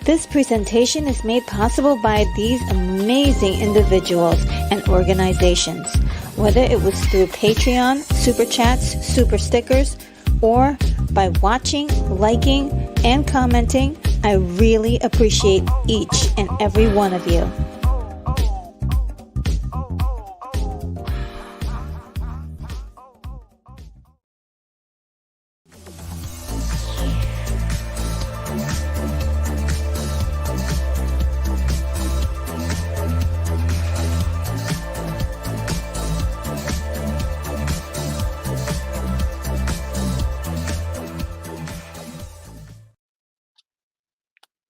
This presentation is made possible by these amazing individuals and organizations. Whether it was through Patreon, Super Chats, Super Stickers, or by watching, liking, and commenting, I really appreciate each and every one of you.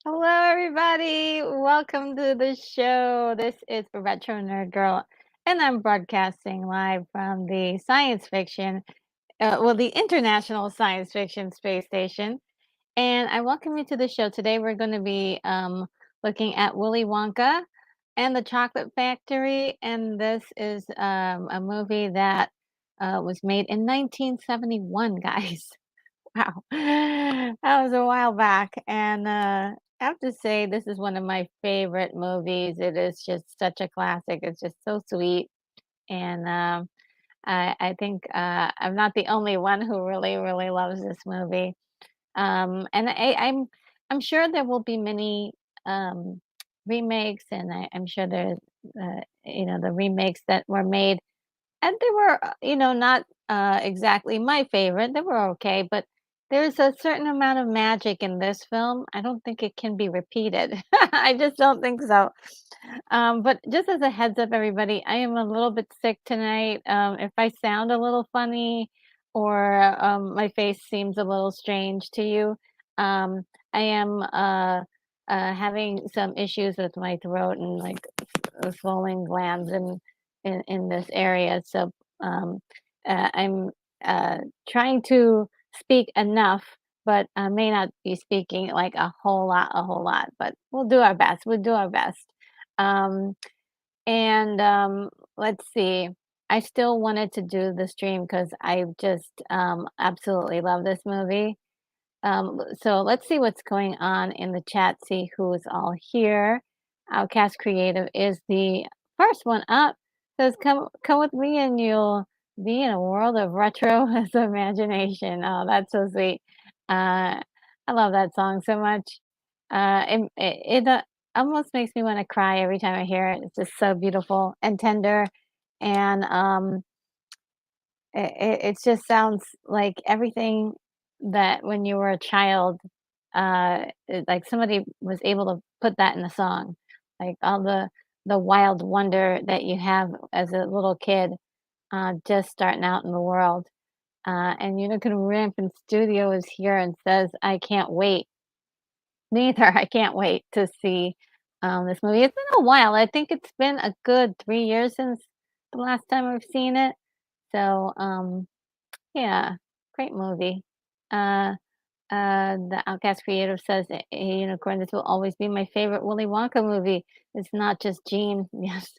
Hello, everybody. Welcome to the show. This is Retro Nerd Girl, and I'm broadcasting live from the science fiction, the International Science Fiction Space Station. And I welcome you to the show. Today, we're going to be looking at Willy Wonka and the Chocolate Factory. And this is a movie that was made in 1971, guys. Wow. That was a while back. And I have to say, this is one of my favorite movies. It is just such a classic. It's just so sweet. And I think I'm not the only one who really, really loves this movie. And I'm sure there will be many remakes, and I'm sure there's, the remakes that were made and they were, not, exactly my favorite, they were okay, but there's a certain amount of magic in this film, I don't think it can be repeated. I just don't think so. But just as a heads up, everybody, I am a little bit sick tonight, if I sound a little funny or, my face seems a little strange to you, um, I am, having some issues with my throat and, like, swollen glands in this area. So I'm trying to speak enough, but I may not be speaking like a whole lot. But we'll do our best. We'll do our best. Um, and let's see. I still wanted to do the stream because I just absolutely love this movie. So let's see what's going on in the chat, see who's all here. Outcast Creative is the first one up. Says, come with me and you'll be in a world of retro as imagination. Oh, that's so sweet. I love that song so much. It almost makes me want to cry every time I hear it. It's just so beautiful and tender. And it just sounds like everything that when you were a child, like somebody was able to put that in a song, like all the wild wonder that you have as a little kid, just starting out in the world. And Unicorn Ramp in Studio is here and says, "I can't wait." Neither. I can't wait to see this movie. It's been a while. I think it's been a good 3 years since the last time I've seen it. So yeah, great movie. Uh, the Outcast Creative says, "A Unicorn, this will always be my favorite Willy Wonka movie. It's not just Gene." Yes,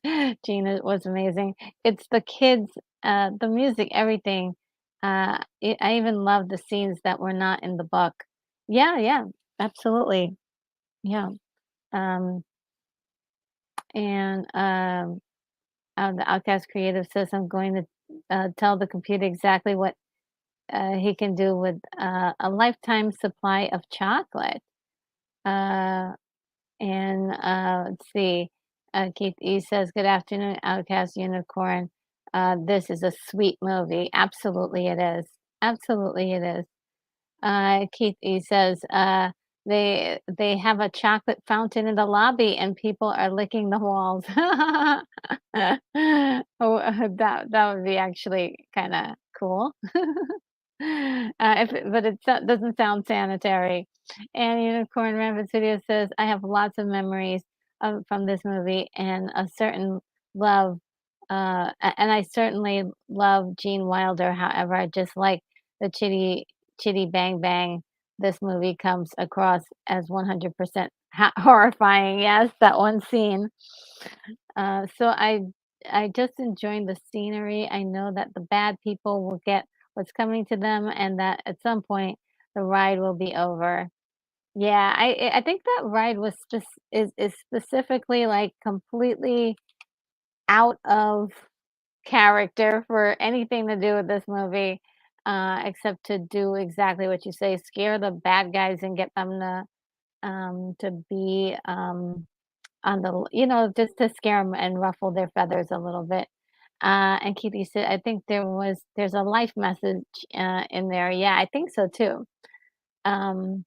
Gene was amazing. It's the kids, the music, everything. I even love the scenes that were not in the book. Yeah, yeah, absolutely. Yeah. Um, and the Outcast Creative says, "I'm going to tell the computer exactly what he can do with a lifetime supply of chocolate." Uh, and let's see. Keith E says, "Good afternoon, Outcast Unicorn. This is a sweet movie. Absolutely, it is. Absolutely, it is." Keith E says, they have a chocolate fountain in the lobby and people are licking the walls. Oh, that would be actually kind of cool. But doesn't sound sanitary. And Unicorn Rampant Studio says, "I have lots of memories from this movie and a certain love, and I certainly love Gene Wilder. However, I just like the Chitty Bang Bang. This movie comes across as 100% horrifying." Yes, that one scene. So I just enjoying the scenery. I know that the bad people will get what's coming to them, and that at some point the ride will be over. Yeah, I think that ride was just is specifically like completely out of character for anything to do with this movie, except to do exactly what you say, scare the bad guys and get them to be, on the l just to scare them and ruffle their feathers a little bit. And Keith, you said I think there's a life message, in there. Yeah, I think so too. Um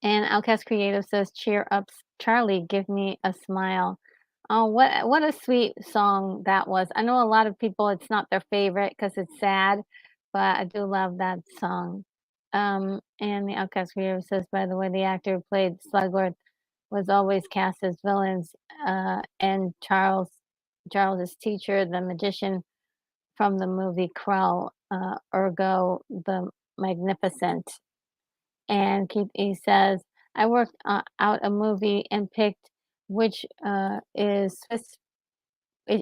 And Outcast Creative says, "Cheer up, Charlie, give me a smile." Oh, what a sweet song that was. I know a lot of people, it's not their favorite because it's sad, but I do love that song. And the Outcast Creative says, "By the way, the actor who played Slugworth was always cast as villains, and Charles's teacher, the magician from the movie Krull, Ergo the Magnificent." And Keith E says, "I worked out a movie and picked which is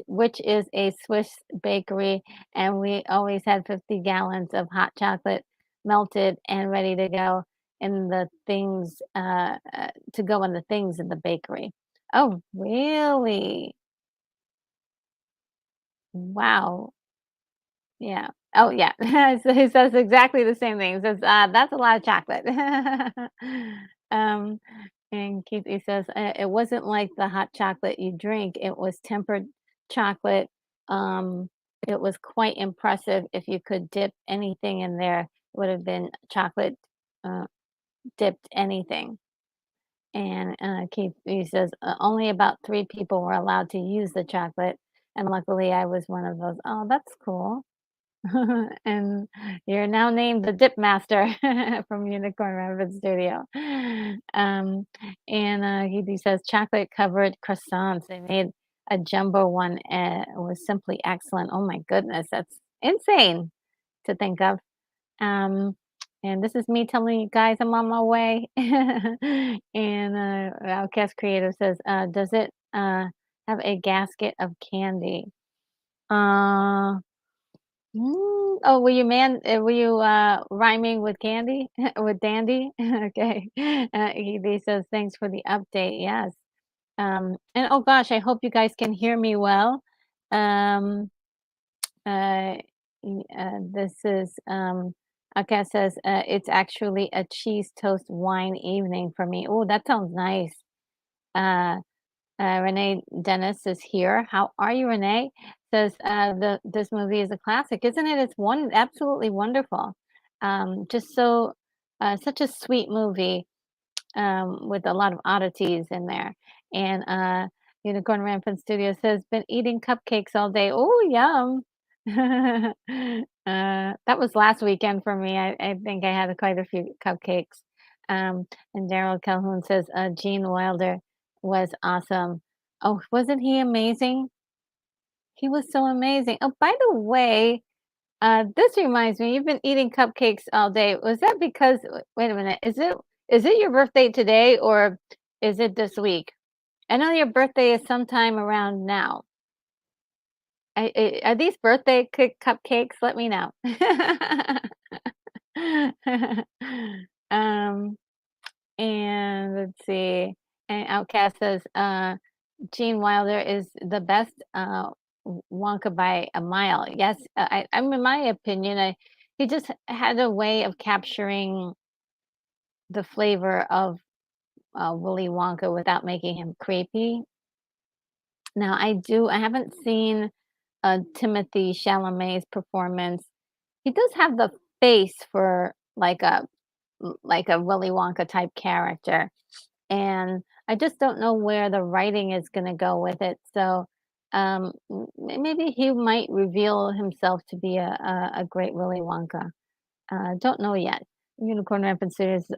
which is a Swiss bakery, and we always had 50 gallons of hot chocolate melted and ready to go in the things to go in the things in the bakery." Oh, really? Wow. Yeah. Oh, yeah. So he says exactly the same thing. He says, "That's a lot of chocolate." Um, And Keith, he says, it wasn't like the hot chocolate you drink. It was tempered chocolate. Um, it was quite impressive. If you could dip anything in there, it would have been chocolate uh, dipped anything. And Keith, he says, only about 3 people were allowed to use the chocolate. And luckily, I was one of those. Oh, that's cool. And you're now named the Dip Master from Unicorn Rabbit Studio. And he says chocolate covered croissants. They made a jumbo one. It was simply excellent. Oh my goodness, that's insane to think of. Um, and this is me telling you guys I'm on my way. And Outcast Creative says, does it have a gasket of candy? Uh, oh, were you, rhyming with candy? With dandy? Okay. He says, "Thanks for the update." Yes. And oh gosh, I hope you guys can hear me well. Um, uh, this is, okay, says, "It's actually a cheese toast wine evening for me." Oh, that sounds nice. Uh Renee Dennis is here. How are you, Renee? Says this movie is a classic, isn't it? It's one absolutely wonderful. Just so such a sweet movie with a lot of oddities in there. And Unicorn Rampant Studio says been eating cupcakes all day. Oh, yum! That was last weekend for me. I think I had quite a few cupcakes. And Daryl Calhoun says Gene Wilder was awesome. Oh, wasn't he amazing? He was so amazing. Oh, by the way, this reminds me, you've been eating cupcakes all day. Was that because, wait a minute, is it your birthday today or is it this week? I know your birthday is sometime around now. Are these birthday cupcakes? Let me know. um, and let's see. And Outcast says, Gene Wilder is the best Wonka by a mile. Yes, I'm in my opinion, he just had a way of capturing the flavor of Willy Wonka without making him creepy. Now, I haven't seen Timothy Chalamet's performance. He does have the face for like a Willy Wonka type character, and I just don't know where the writing is gonna go with it, so, maybe he might reveal himself to be a great Willy Wonka. Don't know yet. Unicorn Rampant Studios is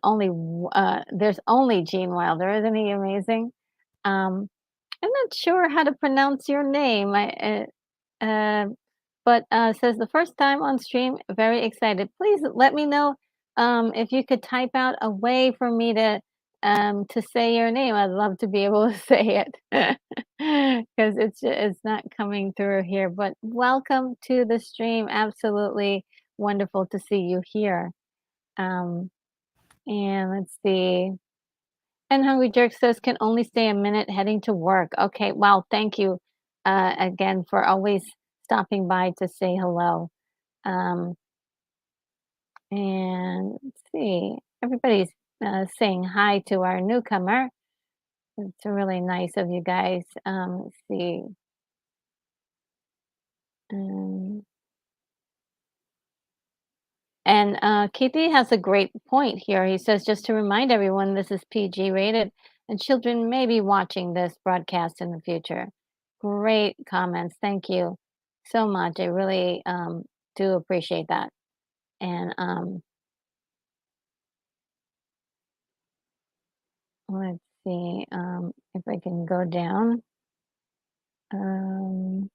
there's only Gene Wilder, isn't he amazing? Um, I'm not sure how to pronounce your name, but says the first time on stream, very excited. Please let me know if you could type out a way for me to say your name. I'd love to be able to say it because it's not coming through here. But welcome to the stream. Absolutely wonderful to see you here. Um, and let's see. And Hungry Jerk says can only stay a minute heading to work. Okay, well, thank you again for always stopping by to say hello. Um, and let's see, everybody's saying hi to our newcomer. It's really nice of you guys. Let's see. Um, and Keithy has a great point here. He says, just to remind everyone, this is PG rated, and children may be watching this broadcast in the future. Great comments. Thank you so much. I really do appreciate that. And let's see if I can go down. Um,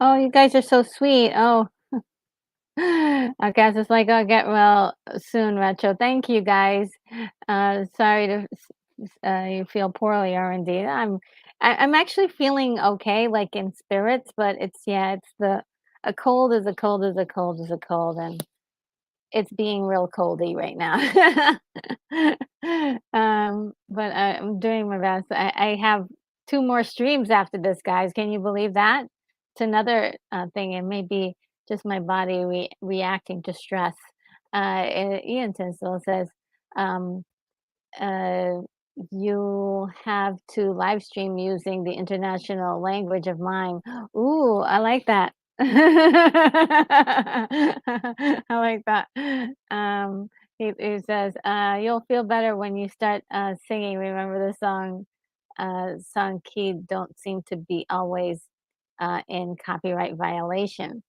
oh, you guys are so sweet. Oh, I guess it's like I'll get well soon, Retro. Thank you guys. Sorry to you feel poorly, R&D. I'm actually feeling okay, like in spirits, but it's yeah, it's a cold is a cold is a cold is a cold, and it's being real coldy right now. But I'm doing my best. I have 2 more streams after this, guys. Can you believe that? It's another thing. It may be just my body reacting to stress. Ian Tinsel says, um, uh, you have to live stream using the international language of mime. Ooh, I like that. I like that. He says, you'll feel better when you start singing. Remember the song key don't seem to be always in copyright violation.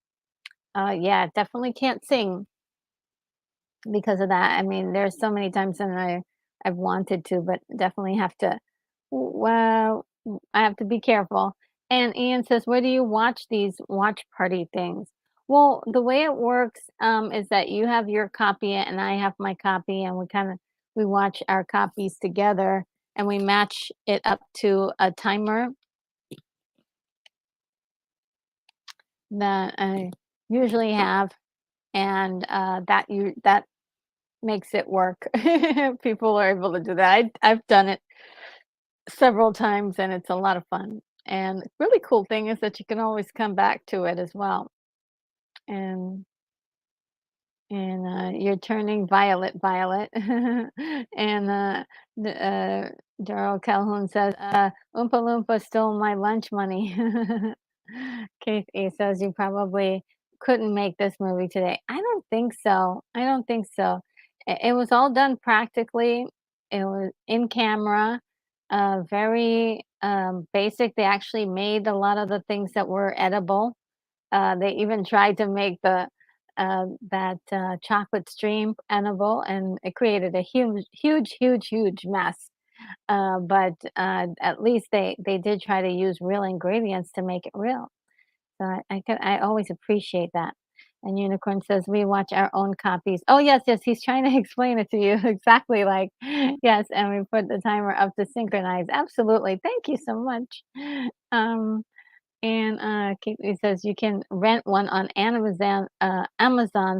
Yeah, definitely can't sing because of that. I mean, there's so many times when I've wanted to, but definitely have to. Well, I have to be careful. And Ian says, "Where do you watch these watch party things?" Well, the way it works is that you have your copy and I have my copy, and we watch our copies together, and we match it up to a timer that I usually have, and that makes it work. People are able to do that. I've done it several times, and it's a lot of fun. And really cool thing is that you can always come back to it as well. And you're turning violet, violet. And Daryl Calhoun says, Oompa Loompa stole my lunch money. Keith E says, you probably couldn't make this movie today. I don't think so. I don't think so. It was all done practically. It was in camera, very basic. They actually made a lot of the things that were edible. They even tried to make that chocolate stream edible, and it created a huge, huge, huge, huge mess. But at least they did try to use real ingredients to make it real. So I always appreciate that. And Unicorn says we watch our own copies. Oh yes, yes, he's trying to explain it to you exactly like yes, and we put the timer up to synchronize. Absolutely. Thank you so much. Um, and he says you can rent one on Amazon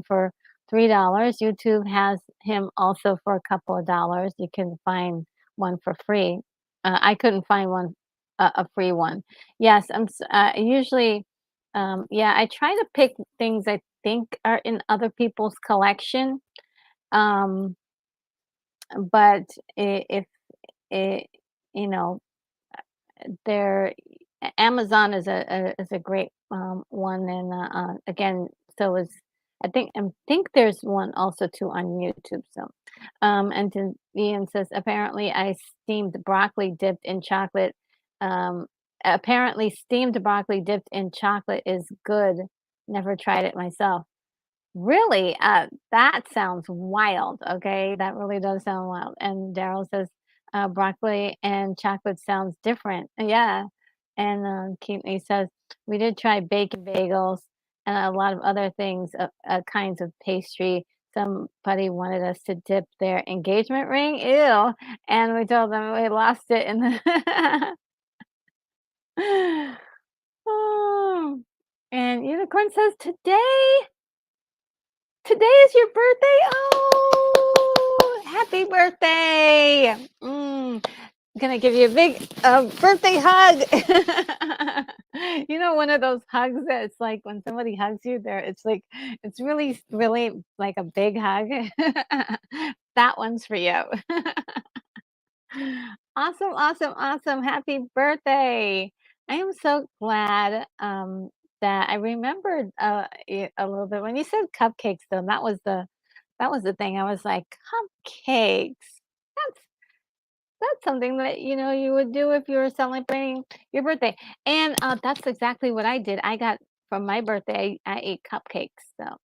for $3. YouTube has him also for a couple of dollars. You can find one for free. I couldn't find one a free one. Yes, usually yeah, I try to pick things I think are in other people's collection. Um, but if it, you know, there Amazon is a great one, and again, so is I think there's one also too on YouTube. So, and then Ian says apparently I steamed broccoli dipped in chocolate. Um, apparently steamed broccoli dipped in chocolate is good. Never tried it myself. Really? That sounds wild, okay? That really does sound wild. And Daryl says, broccoli and chocolate sounds different. Yeah. And Keatley says, we did try bacon bagels and a lot of other things, kinds of pastry. Somebody wanted us to dip their engagement ring. Ew. And we told them we lost it in the. Oh. And Unicorn says, today is your birthday? Oh, happy birthday. Gonna give you a big birthday hug. One of those hugs that it's like when somebody hugs you there, it's really, really like a big hug. That one's for you. Awesome, awesome, awesome. Happy birthday. I am so glad that I remembered a little bit when you said cupcakes though. That was the thing. I was like, cupcakes. That's that's something that you would do if you were celebrating your birthday. And that's exactly what I did. I got for my birthday, I ate cupcakes. So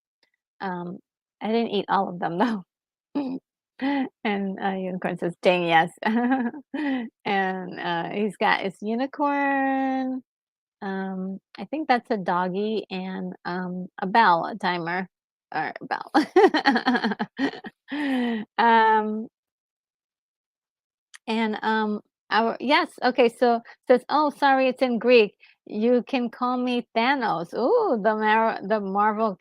um I didn't eat all of them though. And, Unicorn says, "Dang, yes." And, he's got his unicorn, I think that's a doggy and, a bell, a timer, or a bell. Um, and, our yes, okay, so says, "Oh, sorry, it's in Greek. You can call me Thanos." Ooh, the Marvel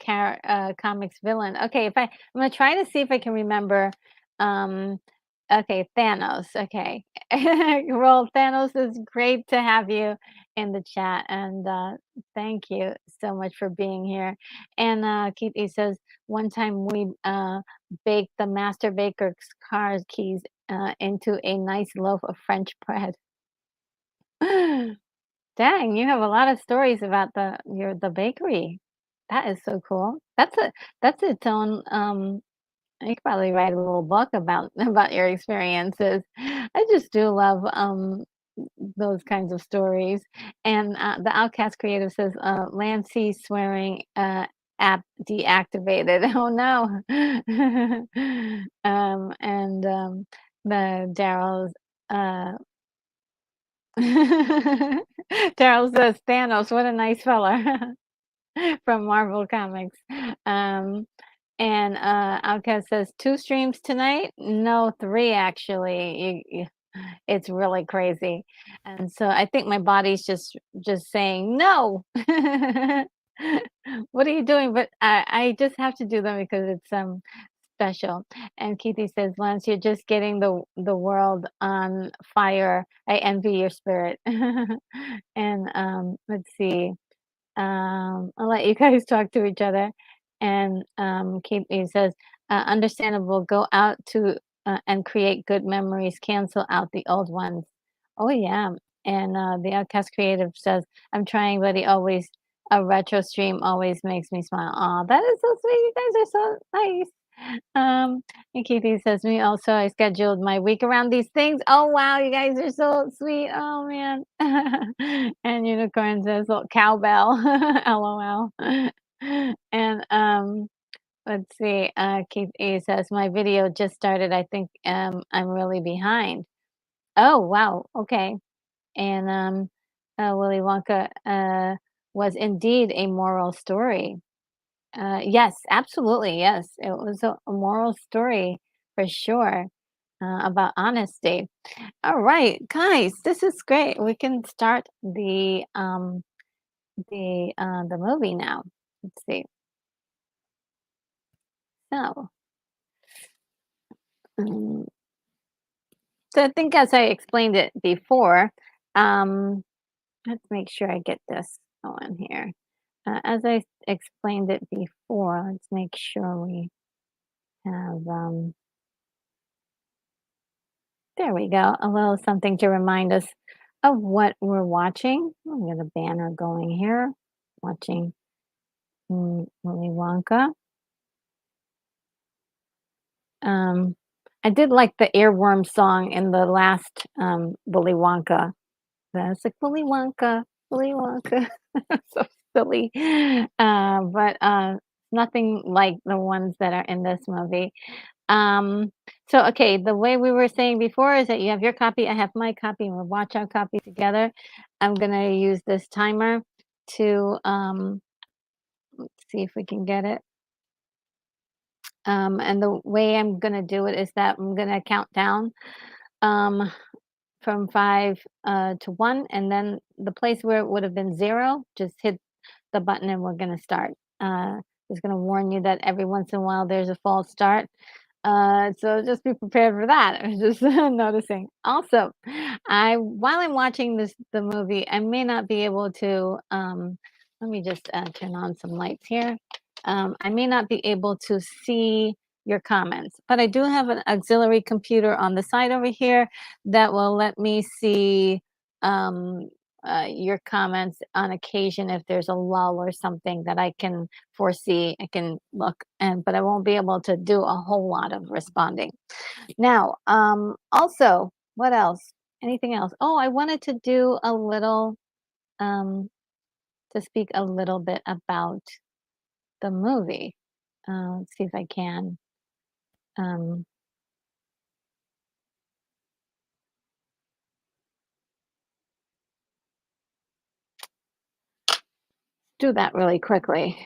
Comics villain. Okay, I'm gonna try to see if I can remember, um, okay, Thanos, okay. Well, Thanos, is great to have you, in the chat, and thank you so much for being here. And Keith, he says, one time we baked the master baker's car keys into a nice loaf of French bread. Dang, you have a lot of stories about the bakery. That is so cool. That's its own you could probably write a little book about about your experiences. I just do love those kinds of stories. And the Outcast Creative says Lancy swearing app deactivated. Oh no. And the Daryl's Daryl says Thanos, what a nice fella from Marvel Comics. Um, and Outcast says 2 streams tonight? No, 3 actually. It's really crazy. And so I think my body's just saying, "No." What are you doing? But I just have to do them because it's special. And Keithy says, Lance, you're just getting the world on fire. I envy your spirit. And let's see. I'll let you guys talk to each other. And Keithy says, understandable. Go out to and create good memories. Cancel out the old ones. Oh yeah. And the Outcast Creative says, I'm trying, but he always a retro stream always makes me smile. Oh, that is so sweet. You guys are so nice. And Katie says, me also, I scheduled my week around these things. Oh, wow, you guys are so sweet. Oh, man. And Unicorn says, oh, cowbell. LOL. And let's see. Keith E says, my video just started. I think I'm really behind. Oh, wow. Okay. And Willy Wonka was indeed a moral story. Yes, absolutely. Yes, it was a moral story for sure about honesty. All right, guys, this is great. We can start the movie now. Let's see. So, um, so I think as I explained it before, um, let's make sure I get this on here. As I explained it before, let's make sure we have there we go. A little something to remind us of what we're watching. We got a banner going here. Watching Willy Wonka. Um, I did like the earworm song in the last Willy Wonka. That's like Willy Wonka, Willy Wonka. So silly. But nothing like the ones that are in this movie. So okay, the way we were saying before is that you have your copy, I have my copy, and we'll watch our copy together. I'm gonna use this timer to let's see if we can get it. And the way I'm gonna do it is that I'm gonna count down um from 5 to 1, and then the place where it would have been 0, just hit the button and we're gonna start. Just gonna warn you that every once in a while there's a false start. So just be prepared for that. I was just noticing. Also, I while I'm watching the movie, I may not be able to let me just turn on some lights here. I may not be able to see your comments, but I do have an auxiliary computer on the side over here that will let me see um, your comments on occasion if there's a lull or something that I can foresee. I can look but I won't be able to do a whole lot of responding. Now, also, what else? Anything else? Oh, I wanted to do a little um, to speak a little bit about the movie. Let's see if I can. Um, do that really quickly.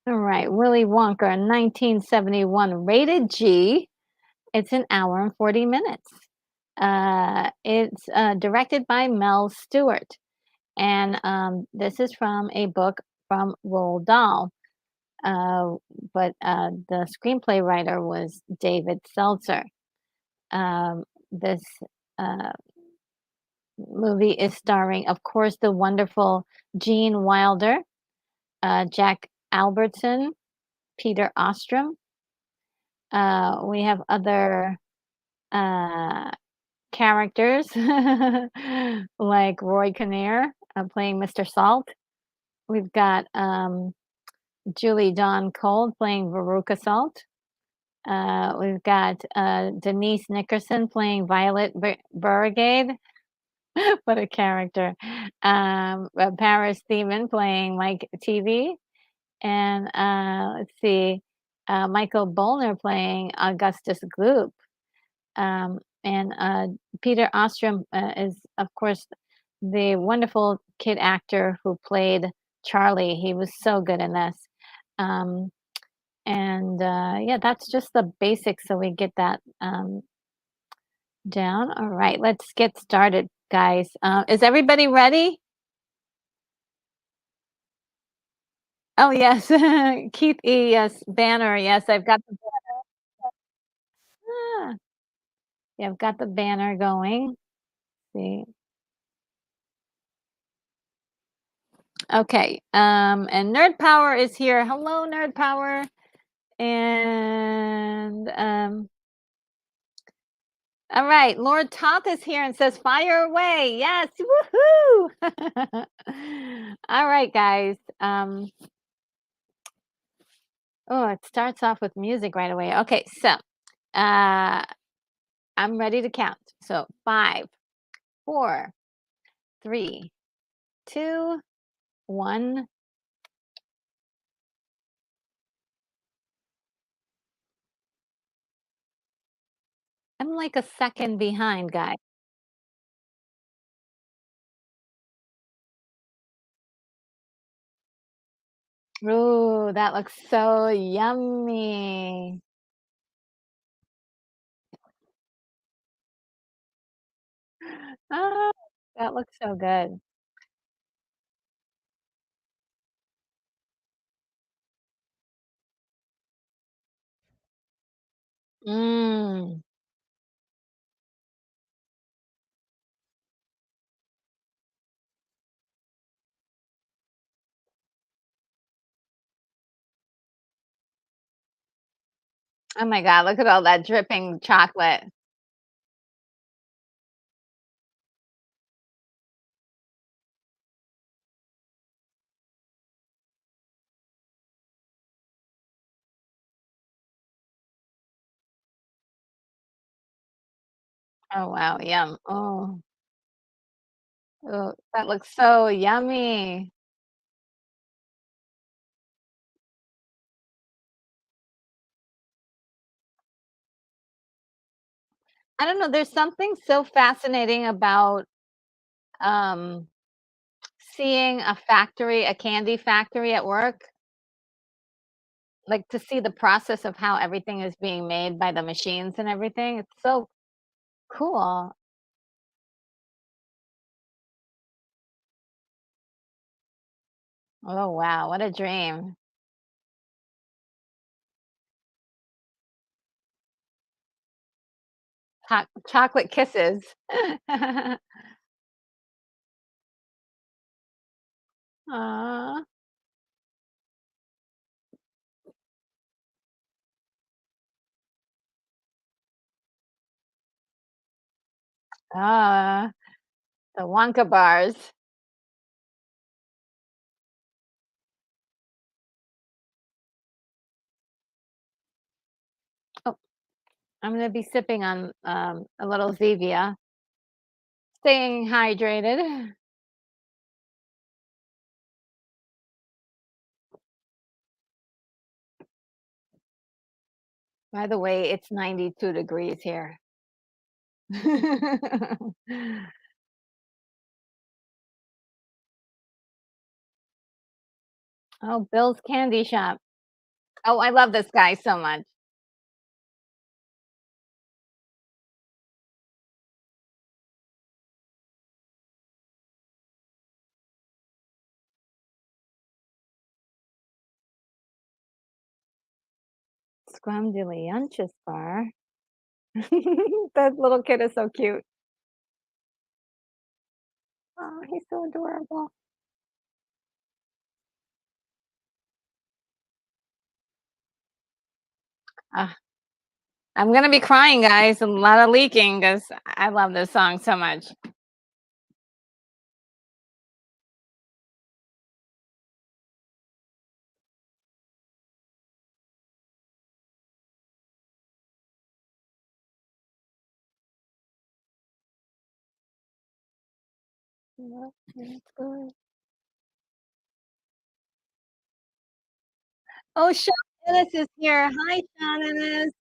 All right, Willy Wonka, 1971, rated G. It's an hour and 40 minutes. It's directed by Mel Stewart, and this is from a book from Roald Dahl. Uh, but the screenplay writer was David Seltzer. Um, This uh, movie is starring, of course, the wonderful Gene Wilder, Jack Albertson, Peter Ostrom. We have other uh, characters like Roy Kinnear playing Mr. Salt. We've got Julie Dawn Cole playing Veruca Salt. We've got Denise Nickerson playing Violet Beauregard. What a character. Paris Steven playing Mike TV. And let's see, Michael Bollner playing Augustus Gloop. And Peter Ostrom is, of course, the wonderful kid actor who played Charlie. He was so good in this. Um, and yeah, that's just the basics. So we get that down. All right, let's get started, guys. Is everybody ready? Oh, yes. Keith E. Yes. Banner. Yes, I've got the ah, yeah, I've got the banner going. See. Okay. And Nerd Power is here. Hello, Nerd Power. And all right, Lord Toth is here and says, "Fire away!" Yes, woohoo! All right, guys. Oh, it starts off with music right away. Okay, so uh, I'm ready to count. So 5, 4, 3, 2, 1. I'm like a second behind, guys. Ooh, that looks so yummy. Ah, that looks so good. Mm. Oh my God, look at all that dripping chocolate. Oh, wow, yum. Oh, that looks so yummy. I don't know, there's something so fascinating about, um, seeing a candy factory at work, like, to see the process of how everything is being made by the machines and everything. It's so cool. Oh, wow, what a dream. Chocolate kisses. Aw. Ah, the Wonka bars. Oh, I'm gonna be sipping on, a little Zevia, staying hydrated. By the way, it's 92 degrees here. Oh, Bill's Candy Shop. Oh, I love this guy so much. Scrumdiddlyumptious bar. That little kid is so cute. Oh, he's so adorable. Ah, I'm gonna be crying, guys, a lot of leaking because I love this song so much. Oh, Sean Ennis is here. Hi, Sean Ennis.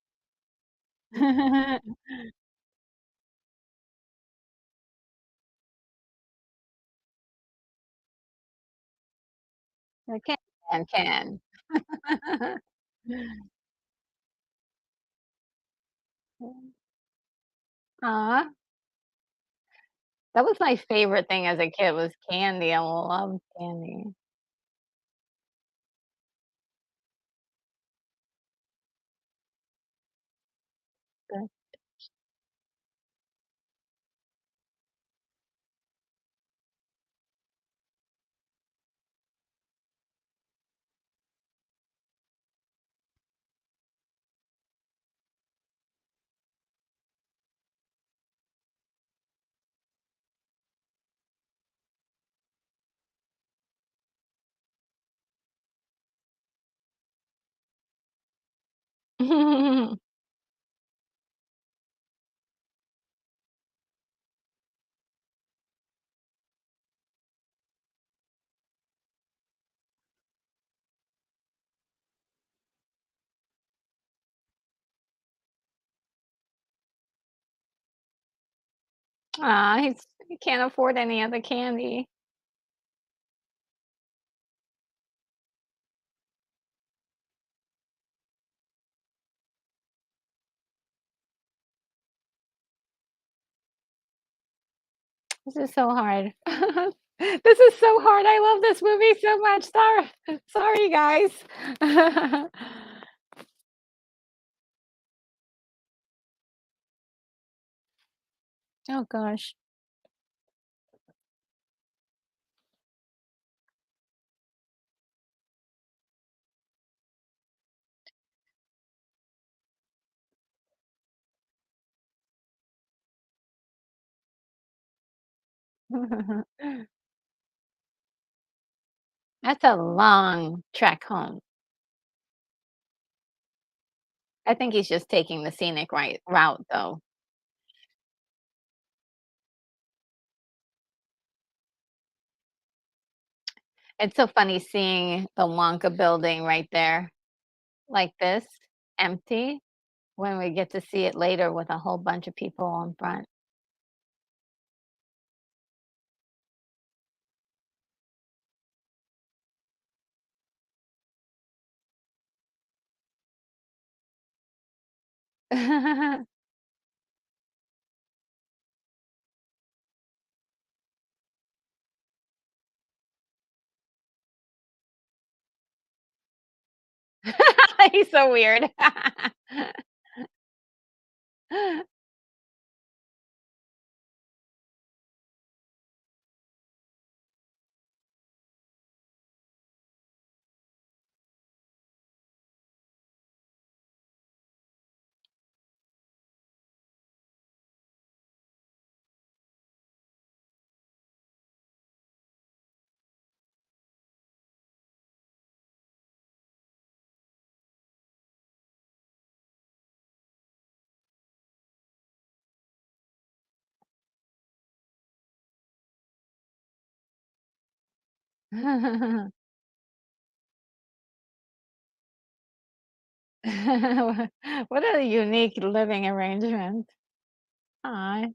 I can. Aw, that was my favorite thing as a kid was candy. I loved candy. Aw, he can't afford any other candy. This is so hard. This is so hard. I love this movie so much. Sorry, guys. Oh gosh. That's a long trek home. I think he's just taking the scenic route, though. It's so funny seeing the Wonka building right there, like this, empty, when we get to see it later with a whole bunch of people in front. He's so weird. What a unique living arrangement. Aw.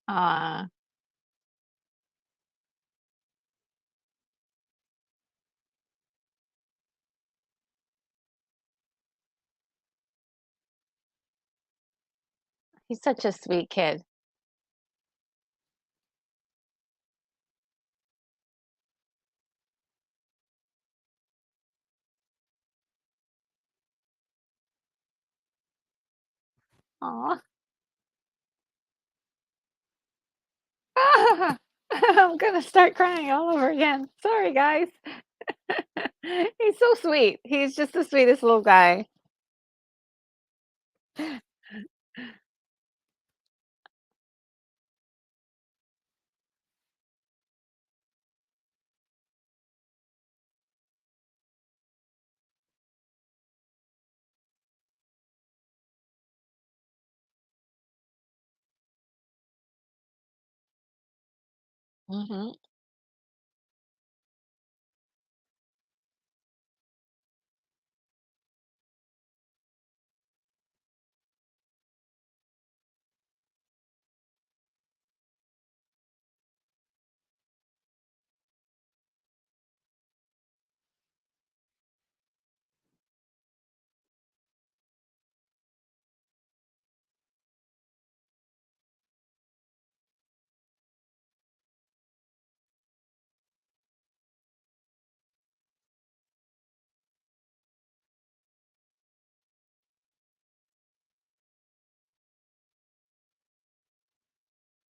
Aw, he's such a sweet kid. Aw. I'm gonna start crying all over again. Sorry, guys. He's so sweet. He's just the sweetest little guy. Mhm.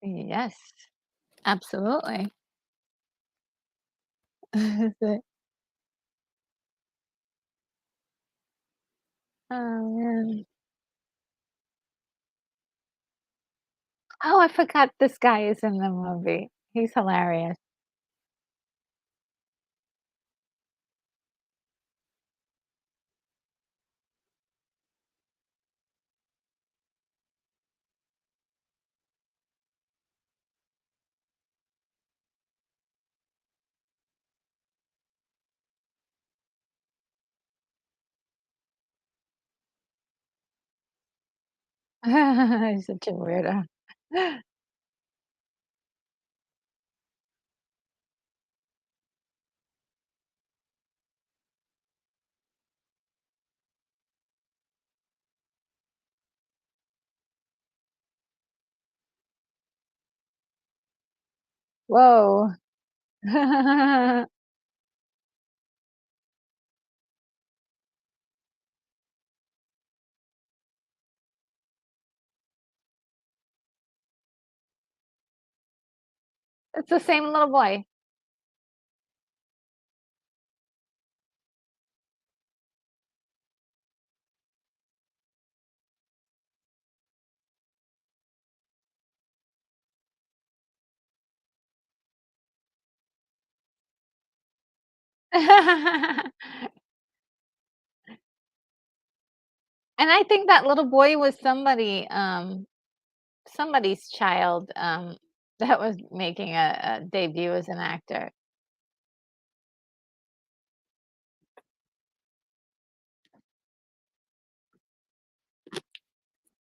Yes, absolutely. Oh, man. Oh, I forgot this guy is in the movie. He's hilarious. He's such a weirdo. Whoa. It's the same little boy. And I think that little boy was somebody's child, that was making a debut as an actor.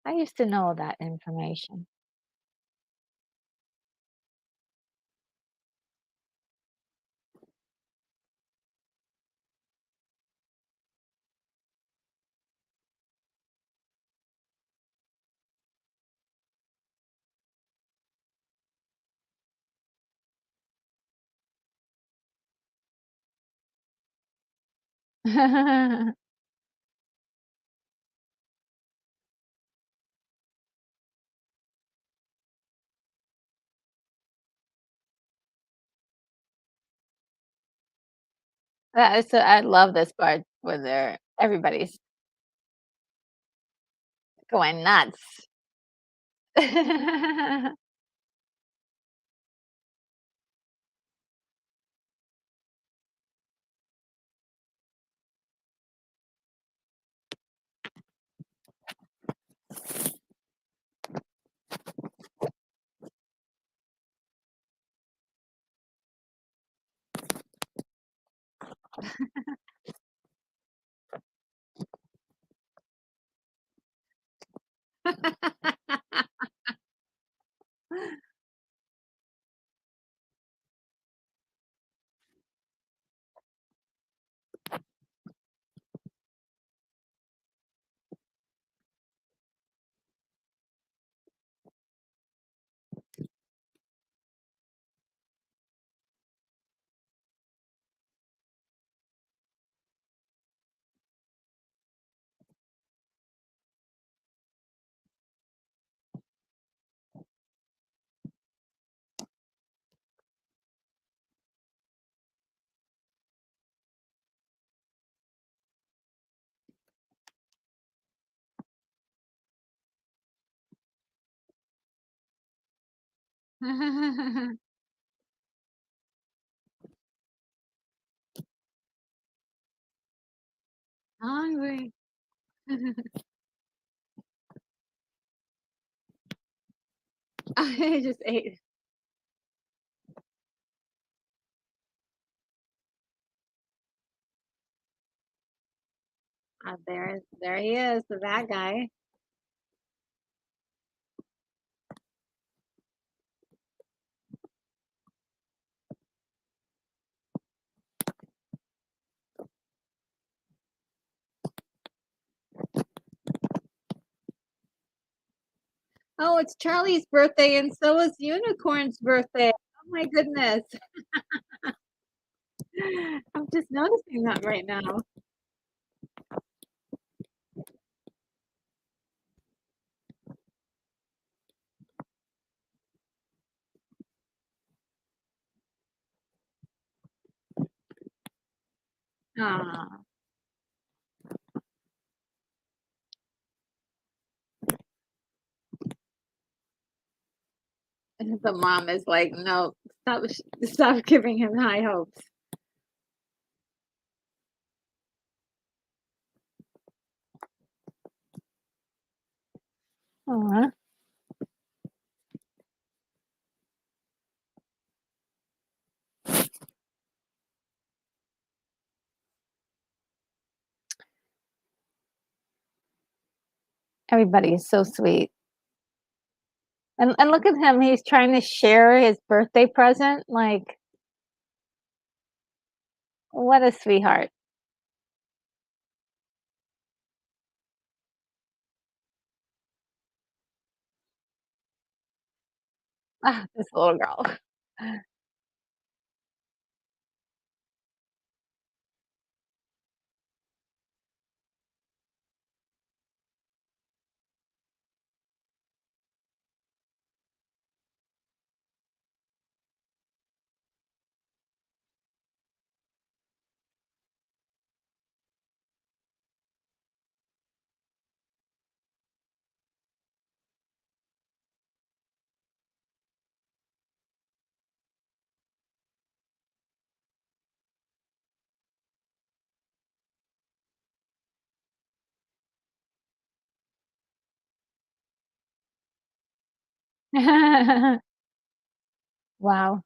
I used to know that information. That is so I love this part where everybody's going nuts. Hungry. I just ate. There he is, the bad guy. Oh, it's Charlie's birthday, and so is Unicorn's birthday. Oh my goodness. I'm just noticing that right now. Aw. And the mom is like, "No, stop giving him high hopes." Aw. Everybody is so sweet. And look at him, he's trying to share his birthday present, like, what a sweetheart. Ah, this little girl. Wow.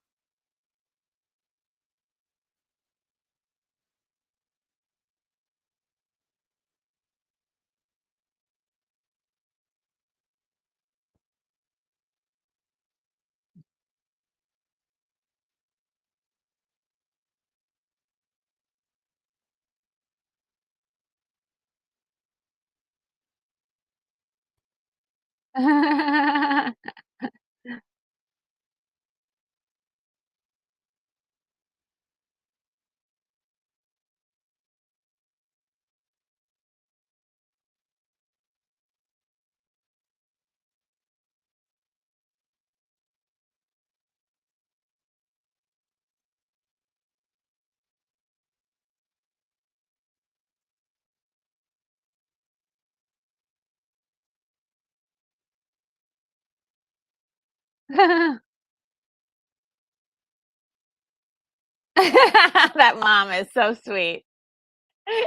That mom is so sweet.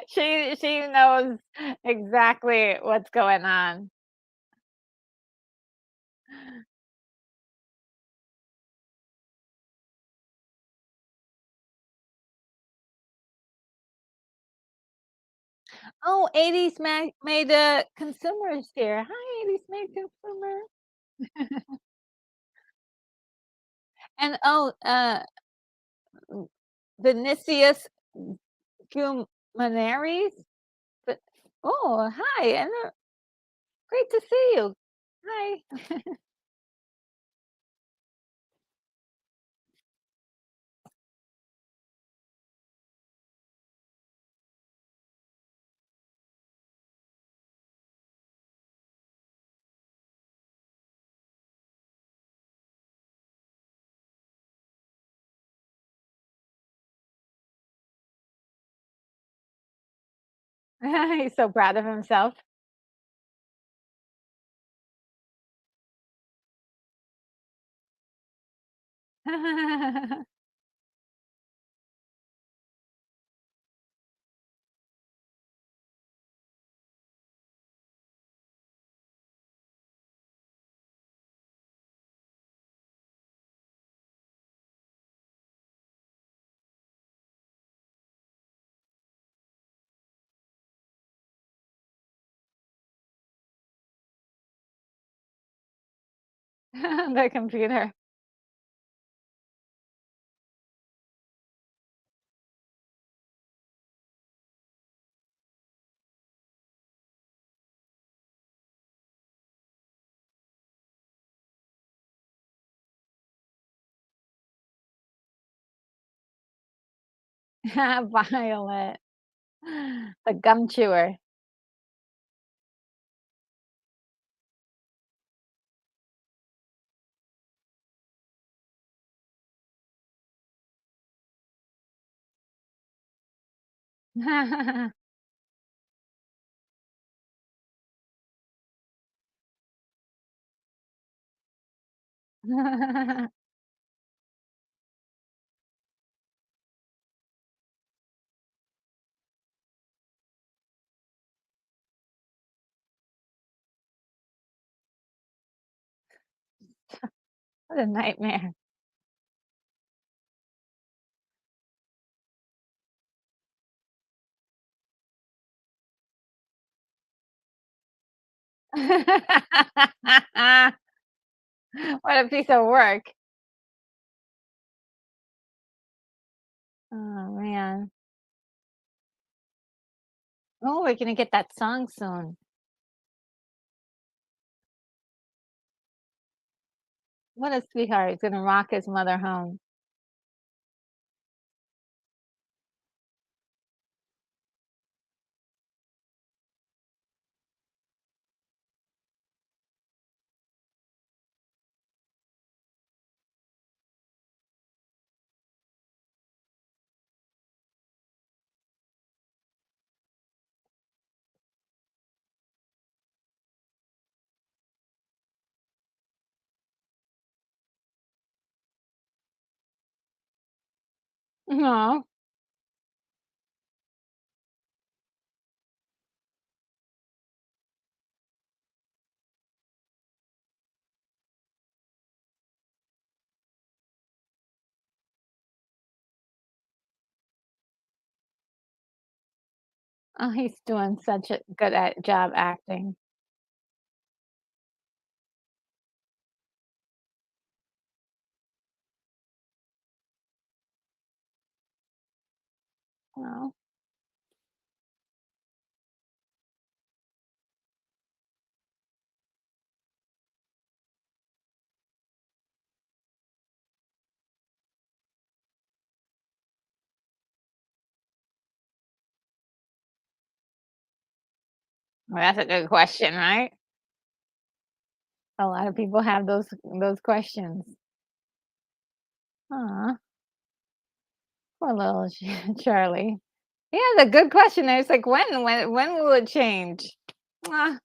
She knows exactly what's going on. Oh, 80s made consumers here. Hi, 80s made consumer. And oh, Vinicius Gumanaries. But oh, hi, and great to see you. Hi. He's so proud of himself. The computer. Violet. The gum chewer. What a nightmare. What a piece of work. Oh, man. Oh, we're gonna get that song soon. What a sweetheart. He's gonna rock his mother home. Aw. Oh, he's doing such a good at job acting. Well, that's a good question, right? A lot of people have those questions. Aw, poor little Charlie. He has a good question there. It's like, when will it change? Ah,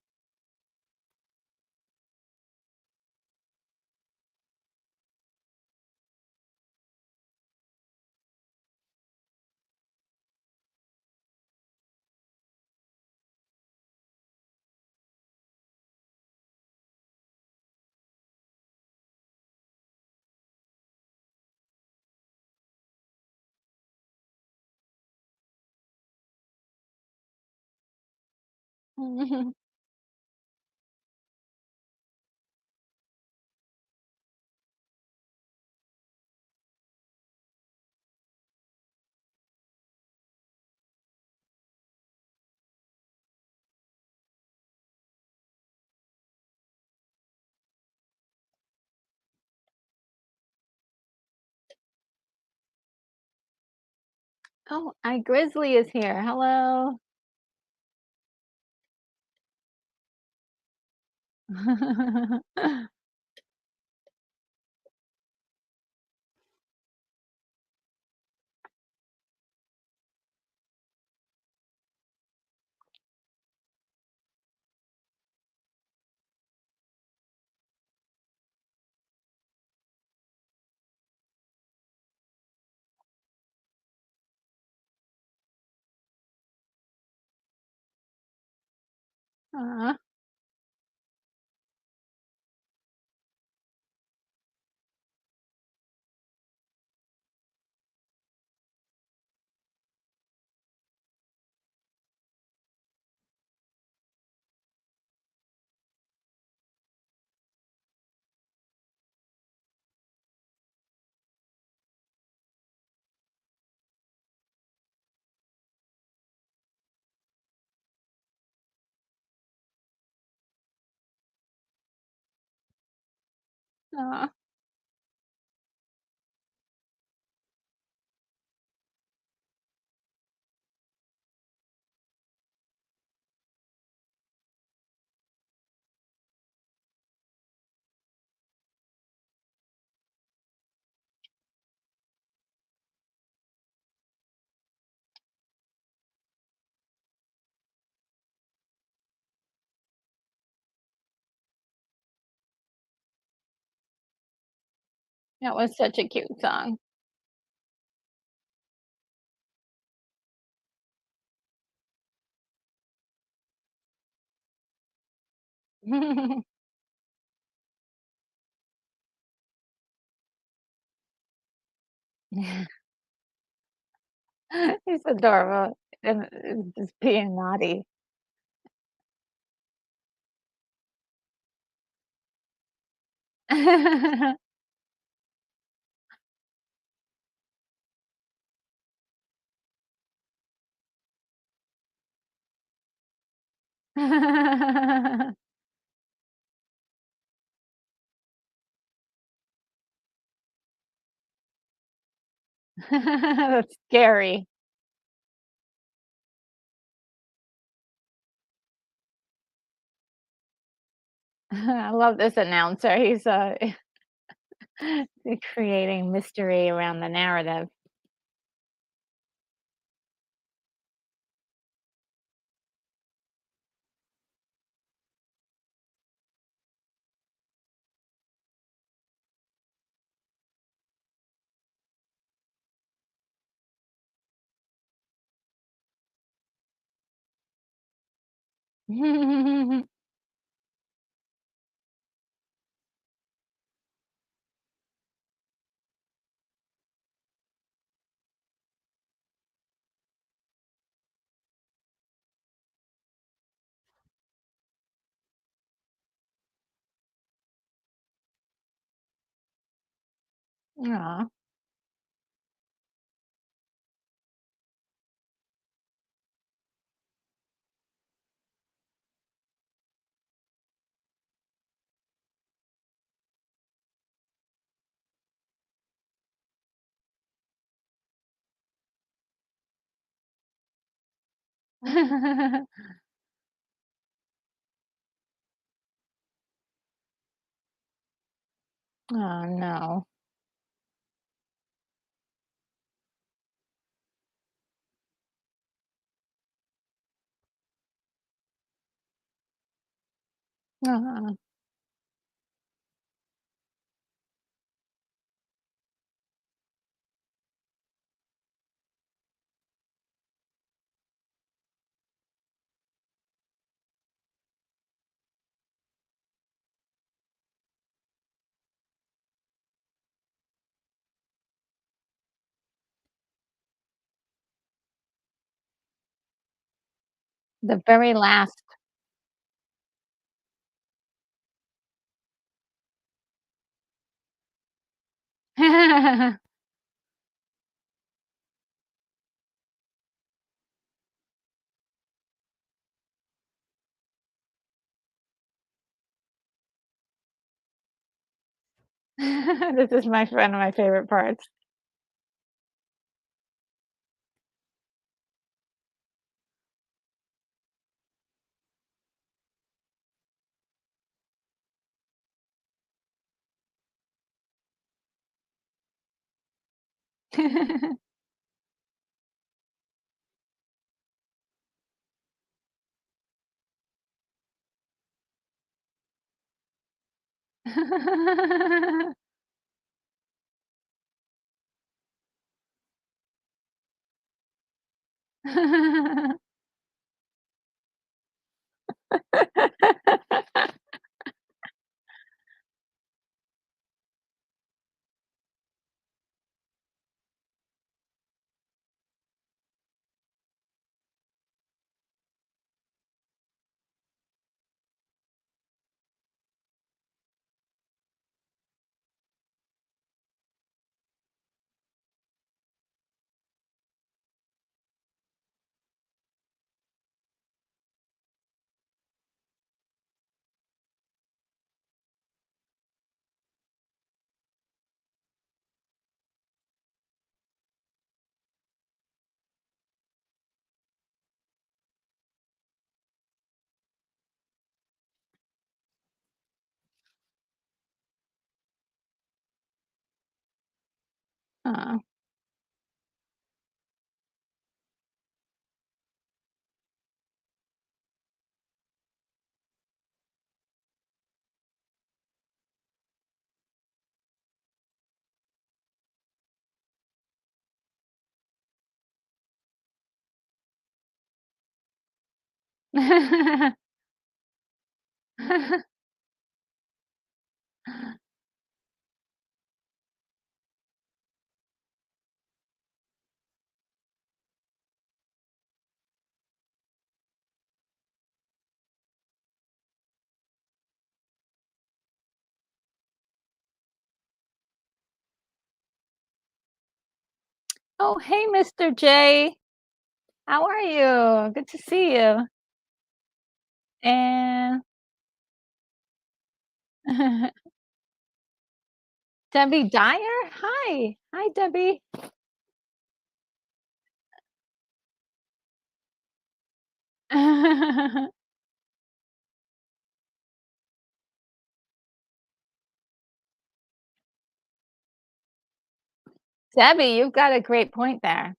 oh, Grizzly is here. Hello. Aw, aw. That was such a cute song. He's adorable and, just being naughty. That's scary. I love this announcer. He's, creating mystery around the narrative. Aw. Oh, no. Aw. The very last. This is my one of my favorite parts. Aw. Oh, hey, Mr. J. How are you? Good to see you. And Debbie Dyer? Hi. Hi, Debbie. Debbie, you've got a great point there.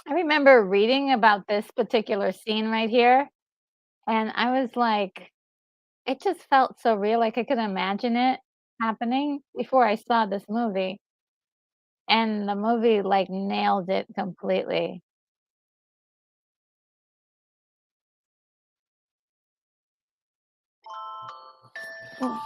I remember reading about this particular scene right here, and I was like, it just felt so real, like I could imagine it happening before I saw this movie, and the movie, like, nailed it completely. Mm.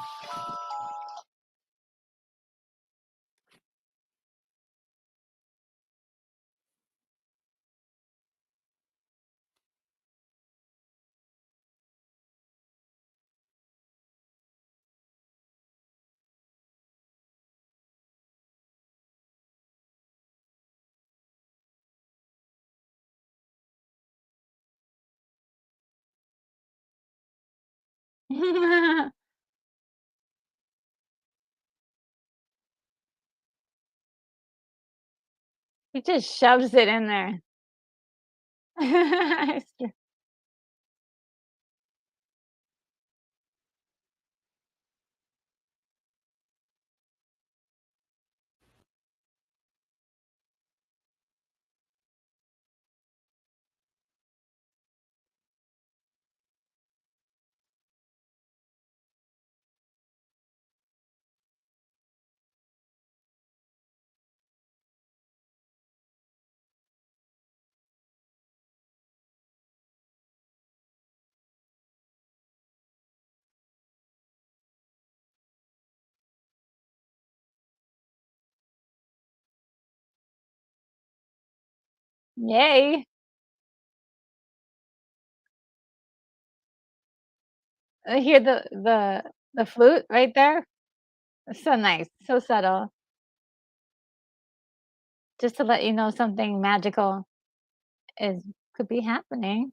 He just shoves it in there. It's true. Yay. Hear the flute right there? It's so nice, so subtle, just to let you know something magical is could be happening.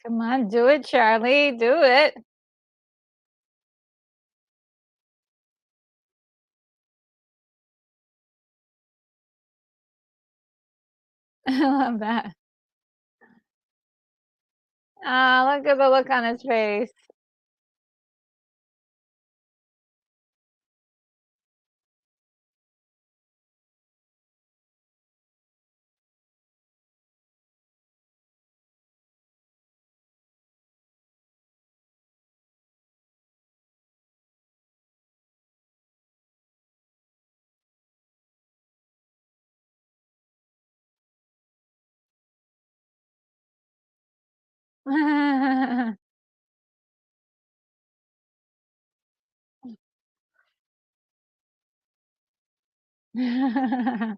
Come on, do it, Charlie, do it. I love that. Ah, look at the look on his face. That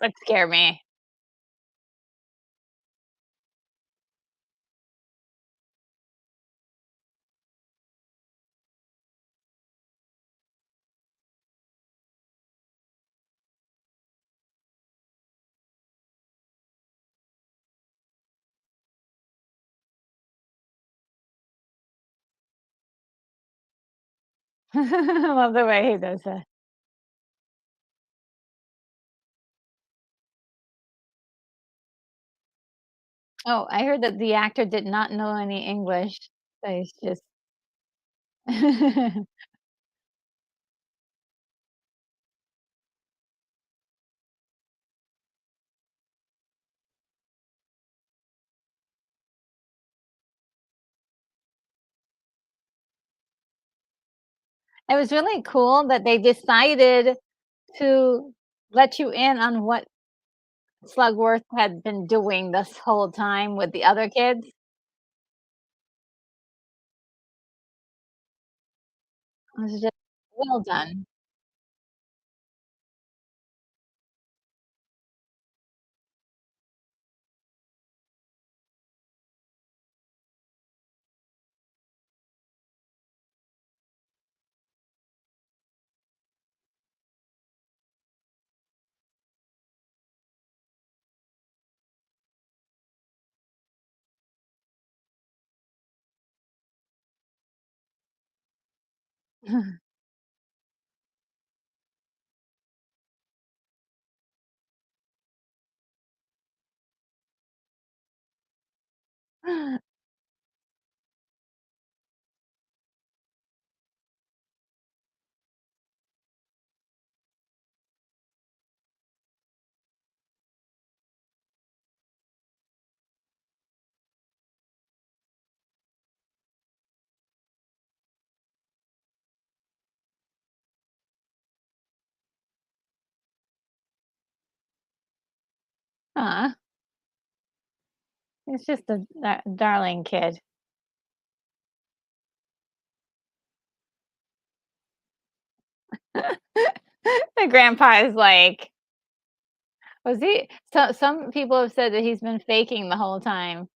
would scare me. I love the way he does that. Oh, I heard that the actor did not know any English, so he's just It was really cool that they decided to let you in on what Slugworth had been doing this whole time with the other kids. It was just well done. Aw, he's just a darling kid. The grandpa is like, was he some people have said that he's been faking the whole time.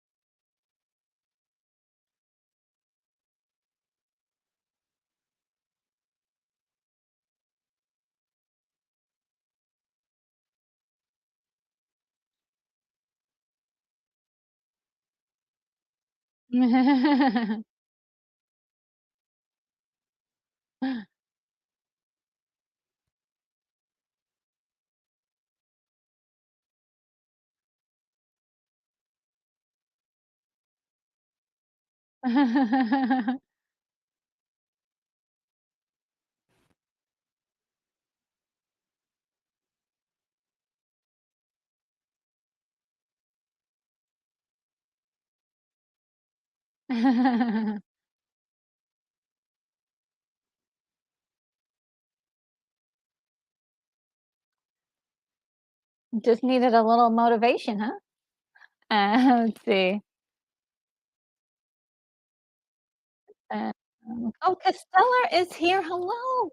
Just needed a little motivation, huh? Let's see. Oh, Costello is here. Hello.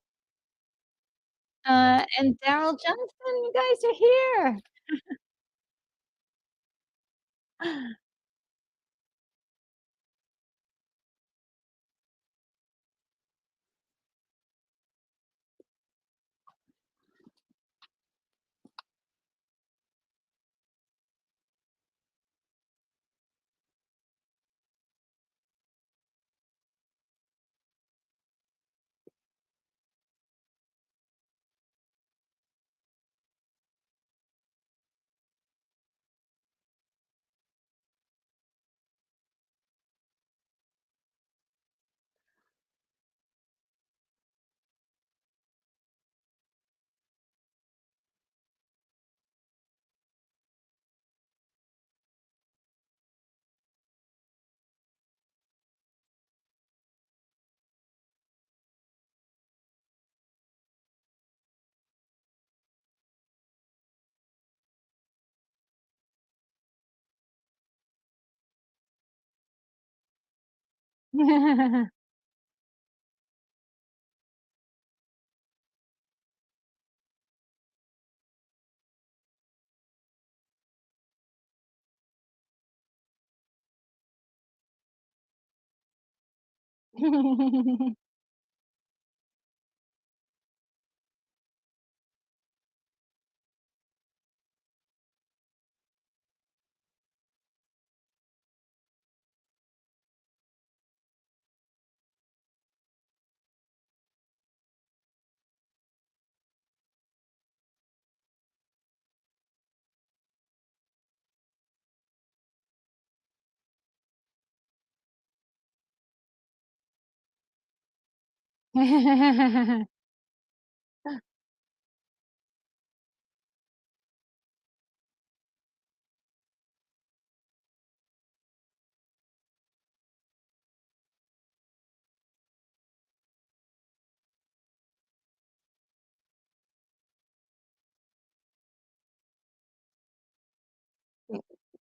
And Daryl Johnson, you guys are here.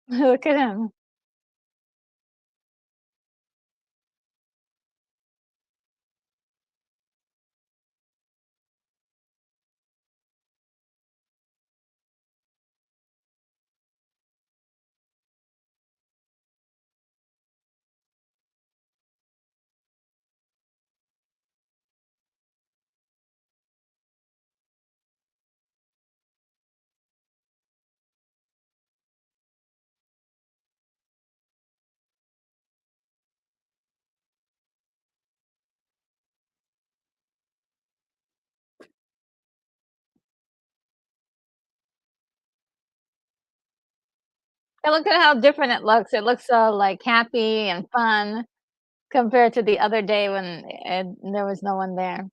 Look at him. And look at how different it looks. It looks so, like, happy and fun compared to the other day when there was no one there.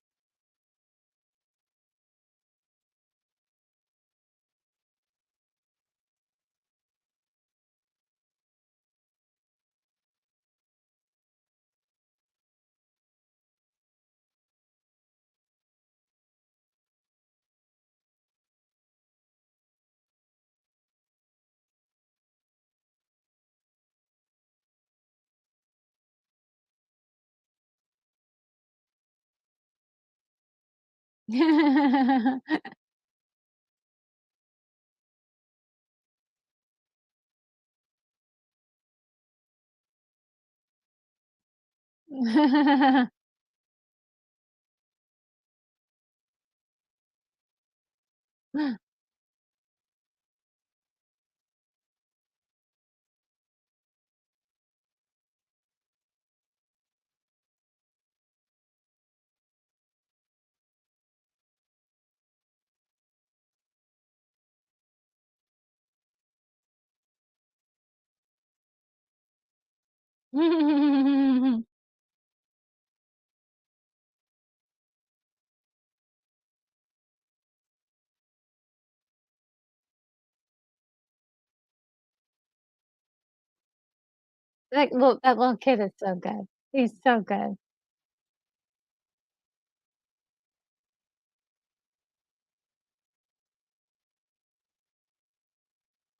That little kid is so good. He's so good.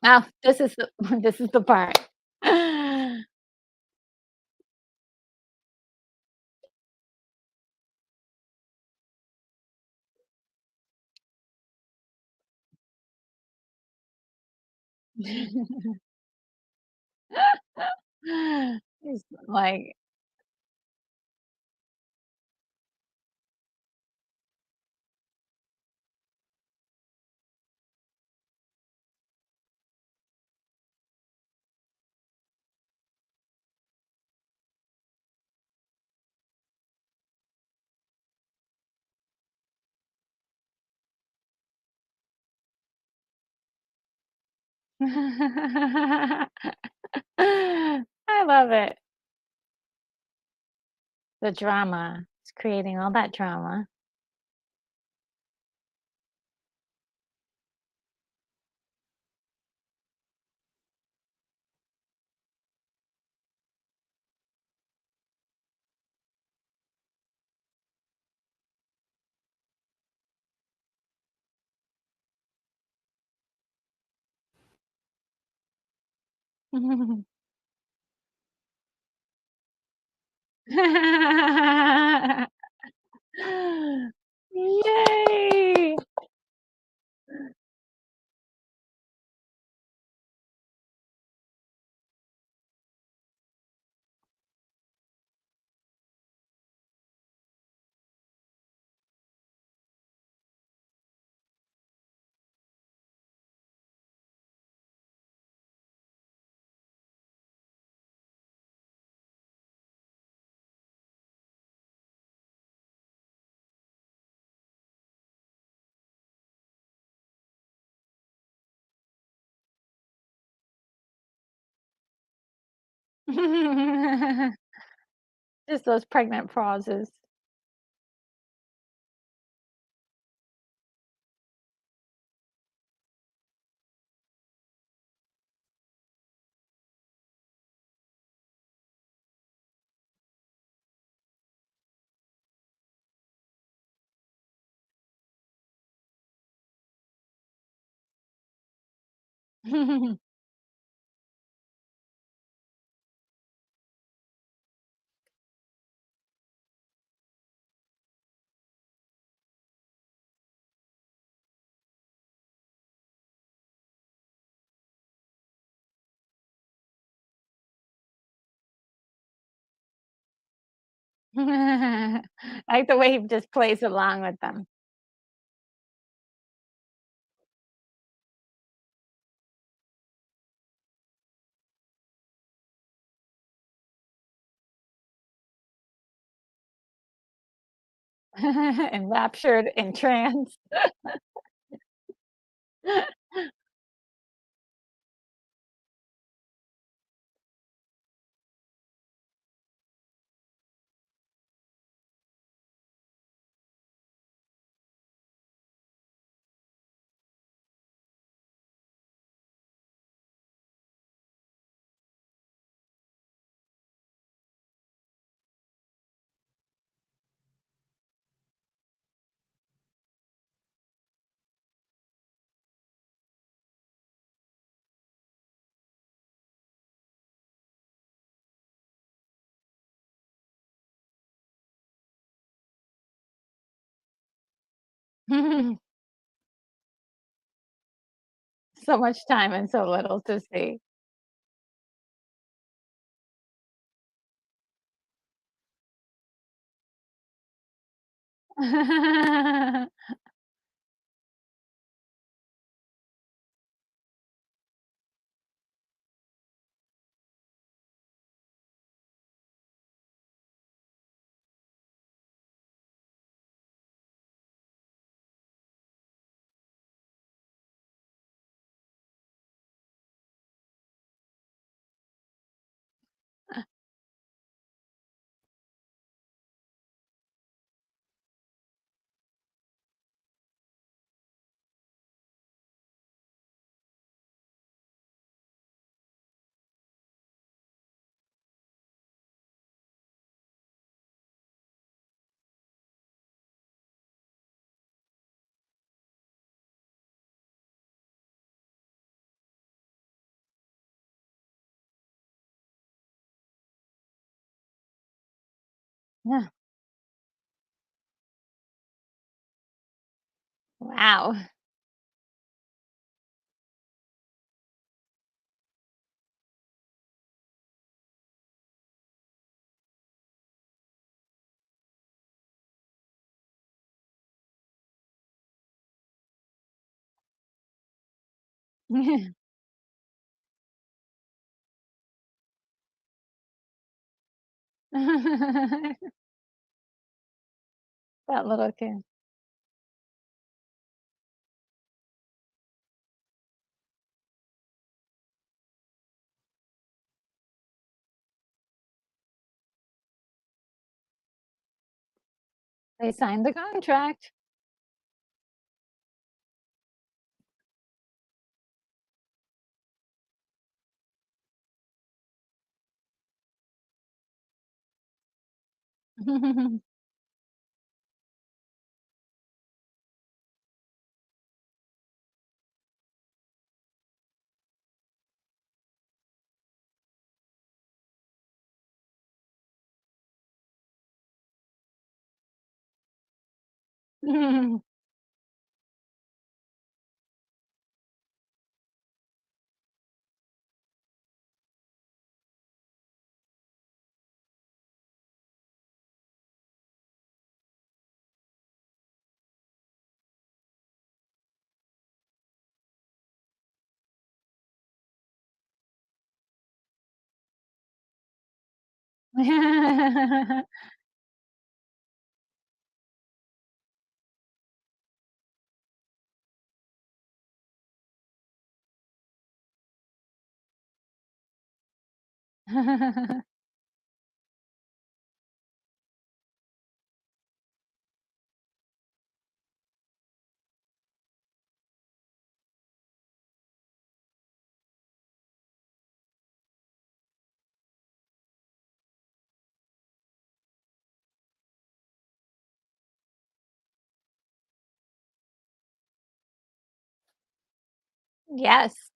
Now, this is the this is the part. He's like I love it. The drama. It's creating all that drama. Yay! Just those pregnant pauses. I like the way he just plays along with them. Enraptured, entranced. So much time and so little to see. Yeah. Wow. That little kid. They signed the contract. Yes.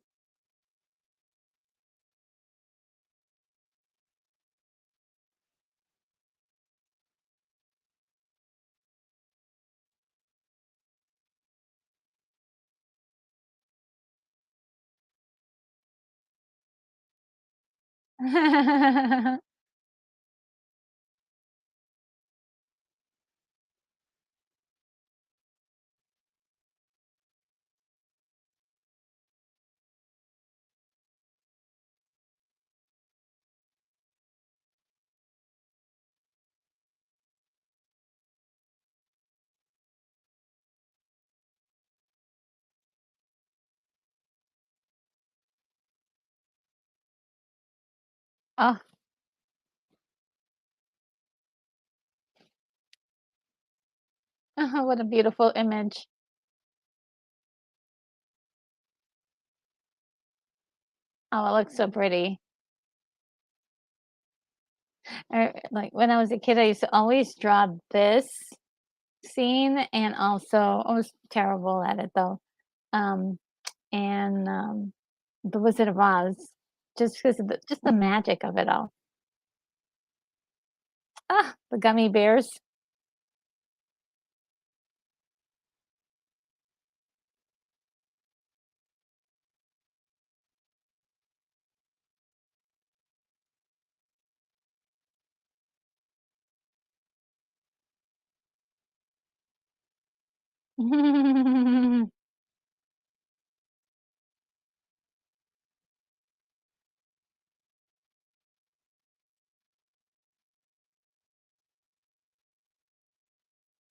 Oh, what a beautiful image. Oh, it looks so pretty. Like, when I was a kid, I used to always draw this scene, and also I was terrible at it, though, um, and, The Wizard of Oz, just because of the magic of it all. Ah, the gummy bears.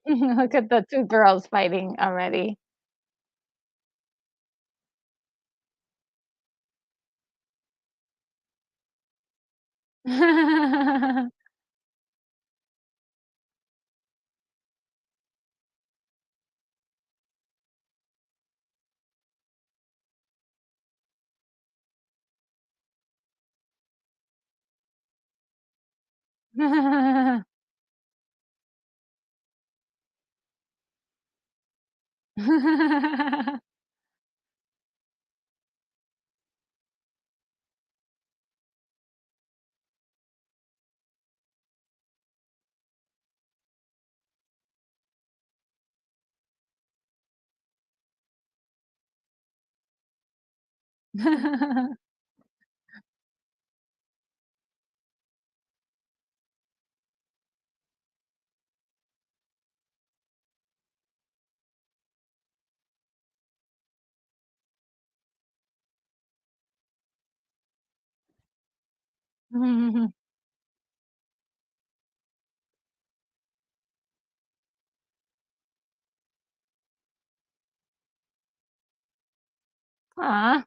Look at the 2 girls fighting already. Aw.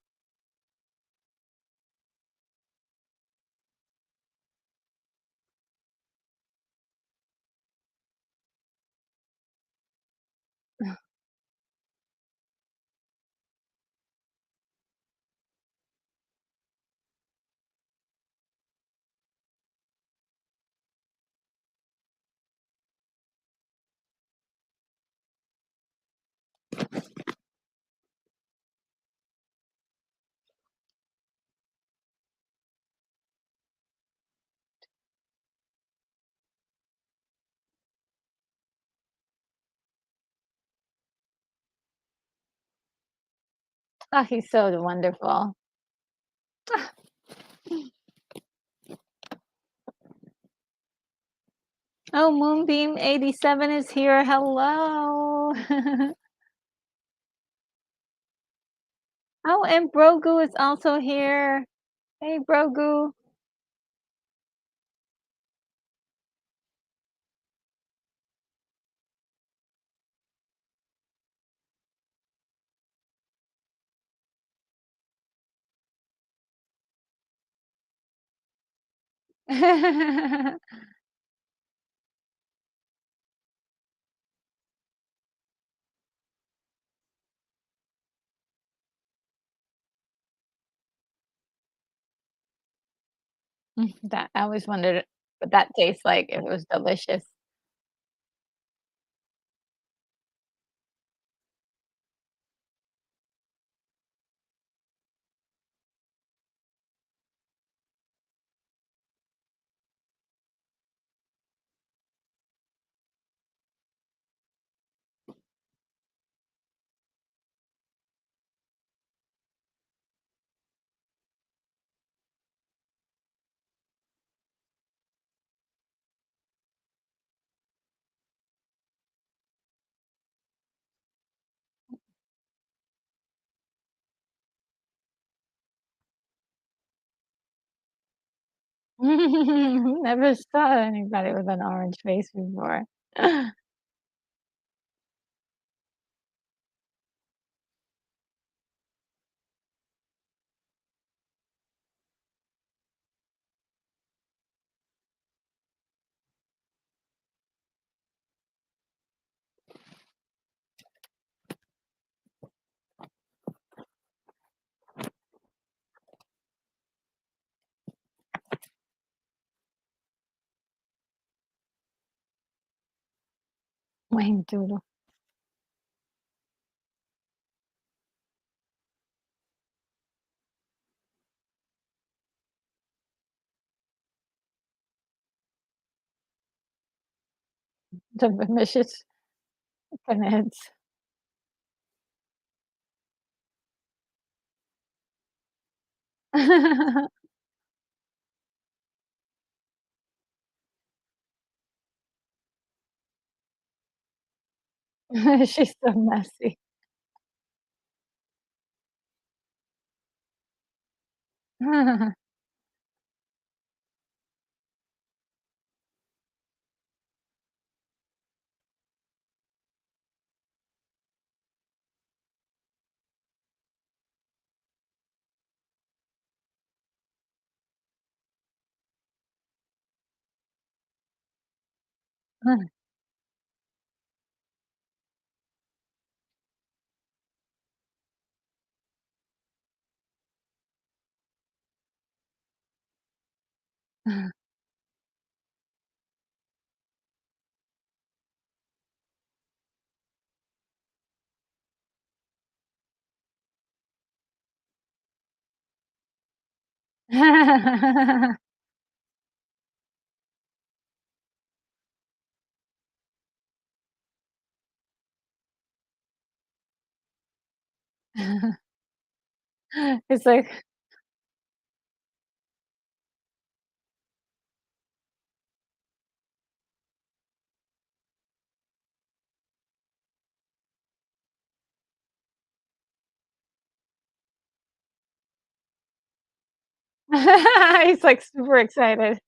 Oh, he's so wonderful. Oh, Moonbeam 87 is here. Hello. Oh, and Brogu is also here. Hey, Brogu. That I always wondered what that tastes like, if it was delicious. Never saw anybody with an orange face before. Wayne Doodle. The vicious pinheads. She's so messy. It's like he's, like, super excited.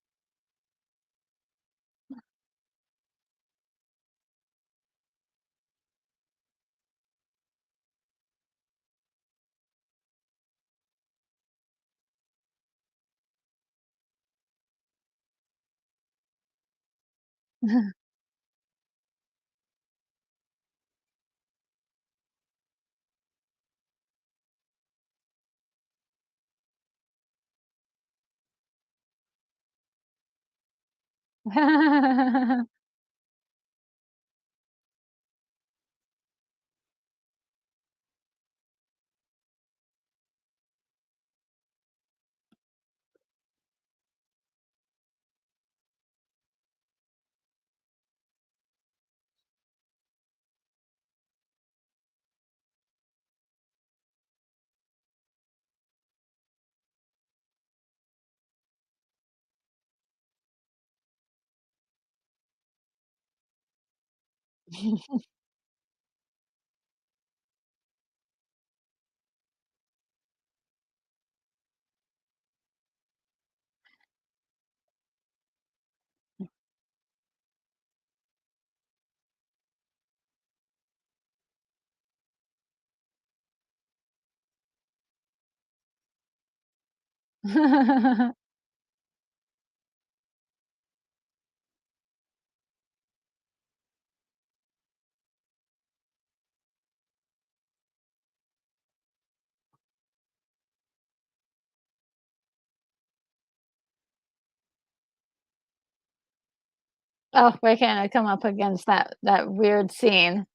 Oh, we're gonna come up against that weird scene.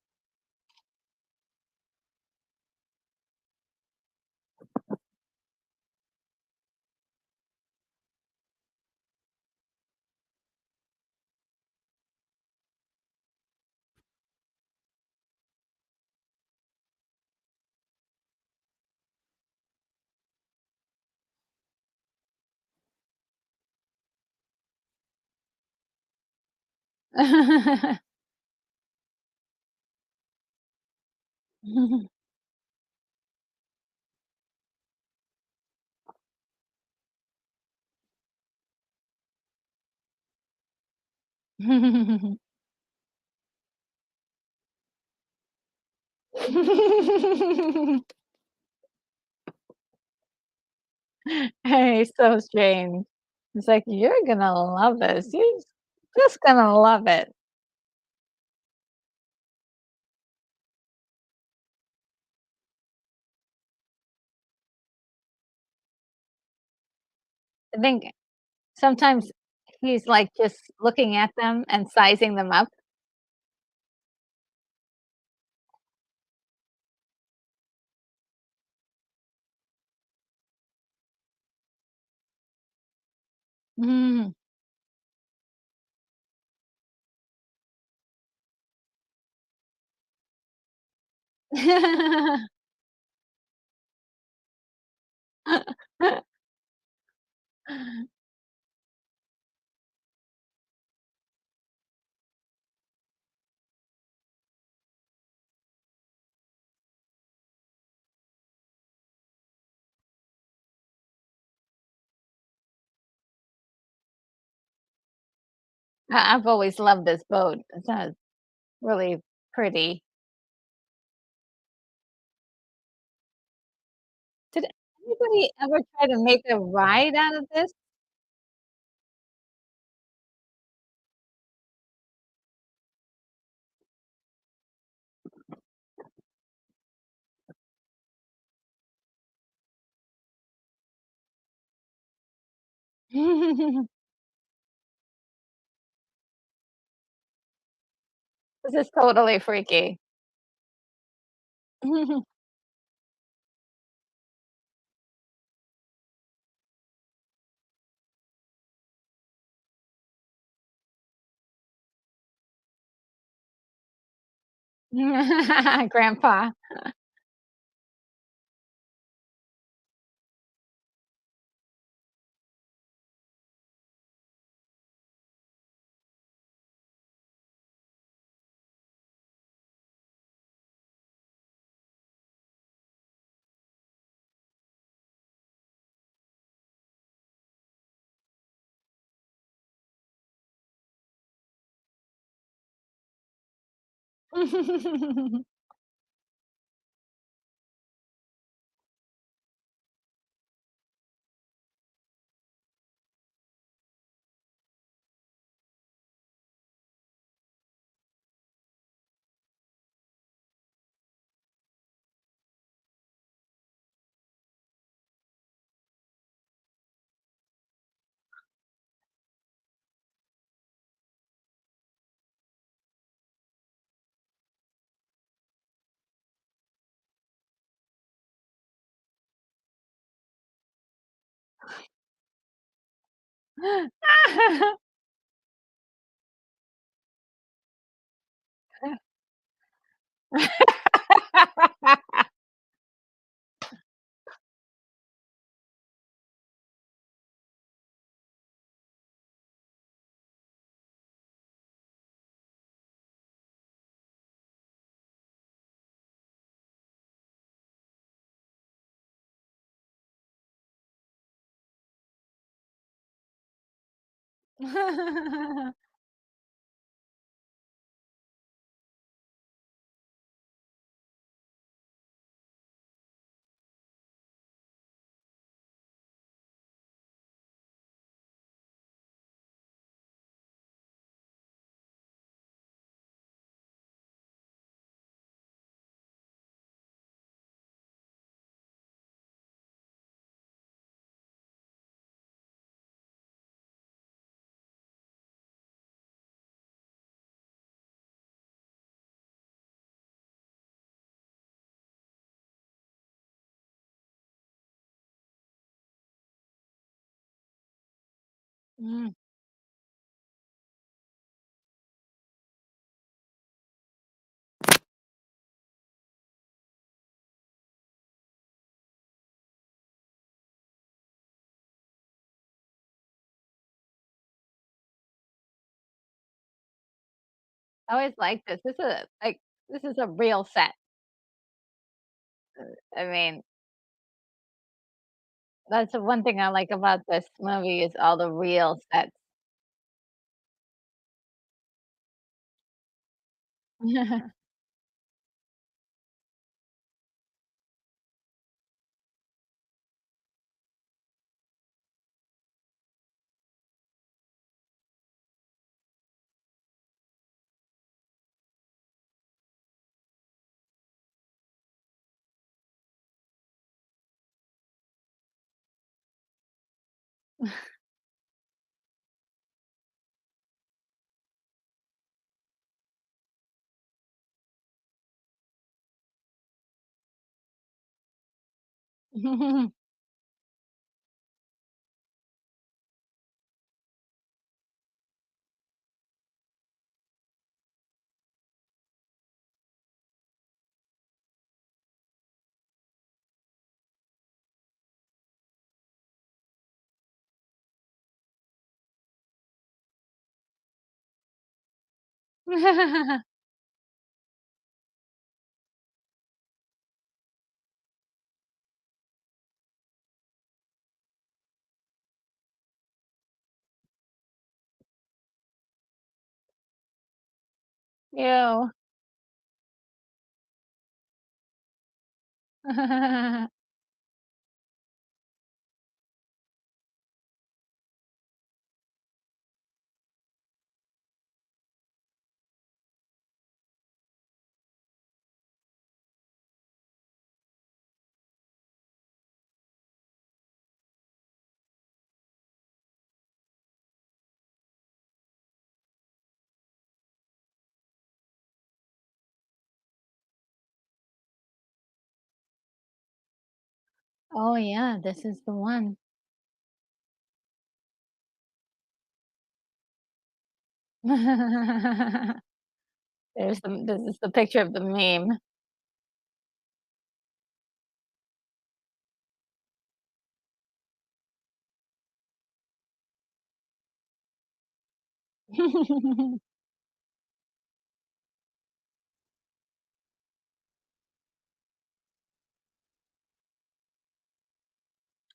Hey, so strange. It's like, "You're gonna love this. You're just gonna love it." I think sometimes he's, like, just looking at them and sizing them up. Mm. I've always loved this boat. It's, really pretty. Did anybody ever try to make a ride out of this? This is totally freaky. Grandpa. Mm. I always like this. This is a real set. I mean, that's the one thing I like about this movie is all the real sets. Ew. Oh, yeah, this is the one. This is the picture of the meme.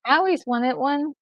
I always wanted one.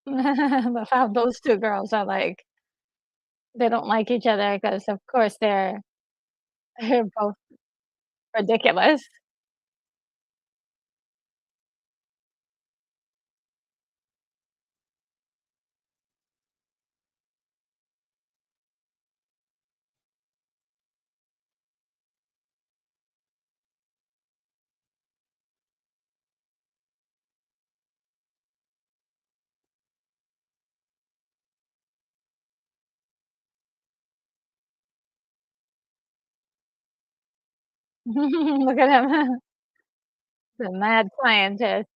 Of how those 2 girls are like they don't like each other because, of course, they're both ridiculous. Look at him, the mad scientist.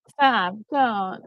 Stop, don't.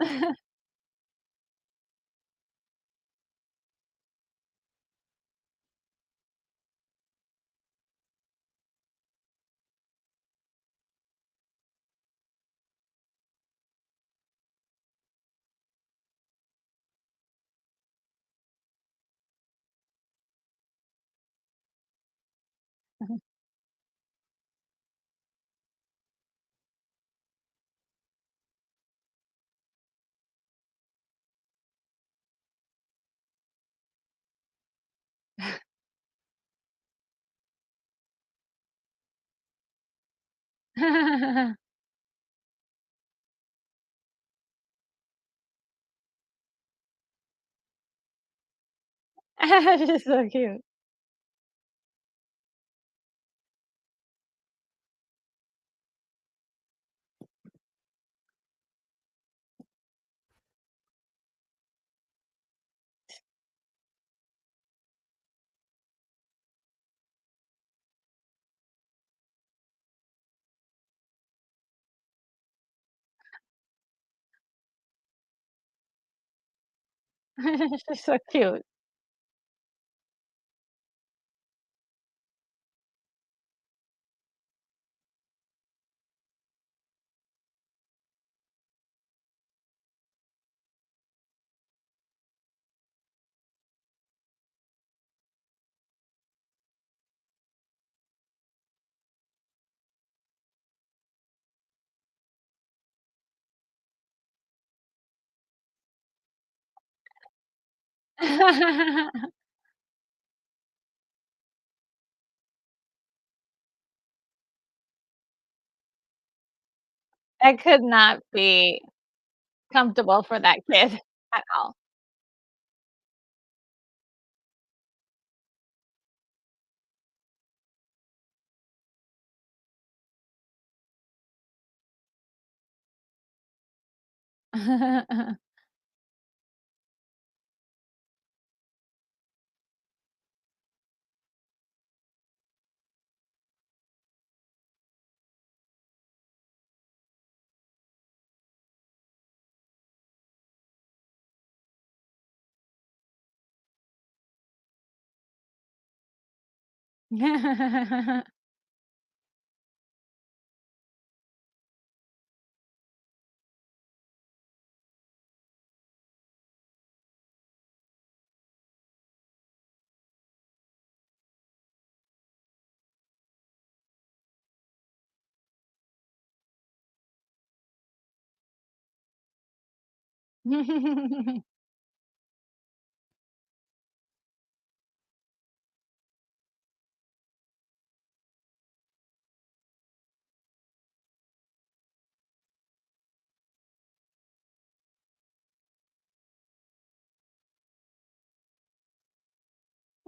She's so cute. She's so cute. That could not be comfortable for that kid at all.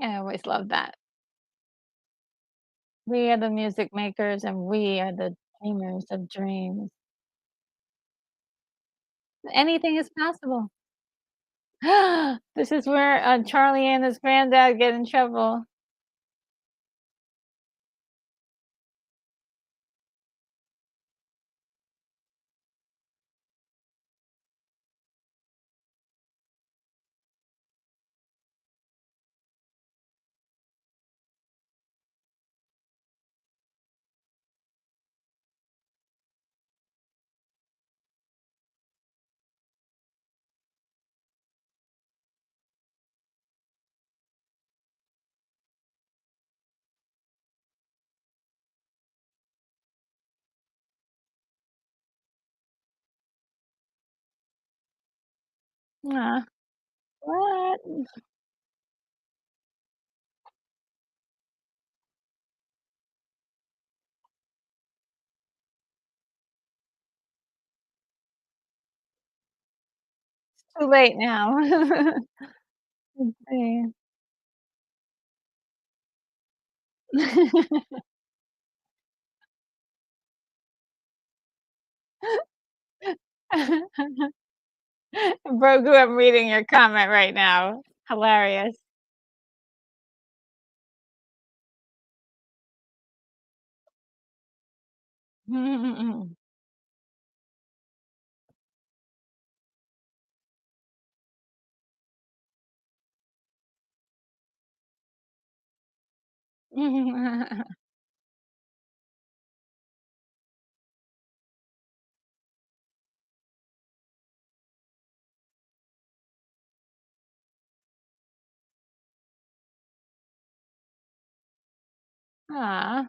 I always love that. We are the music makers, and we are the dreamers of dreams. Anything is possible. This is where, Charlie and his granddad get in trouble. Aw, what? Too late now. Yeah. Grogu, I'm reading your comment right now. Hilarious. Aw.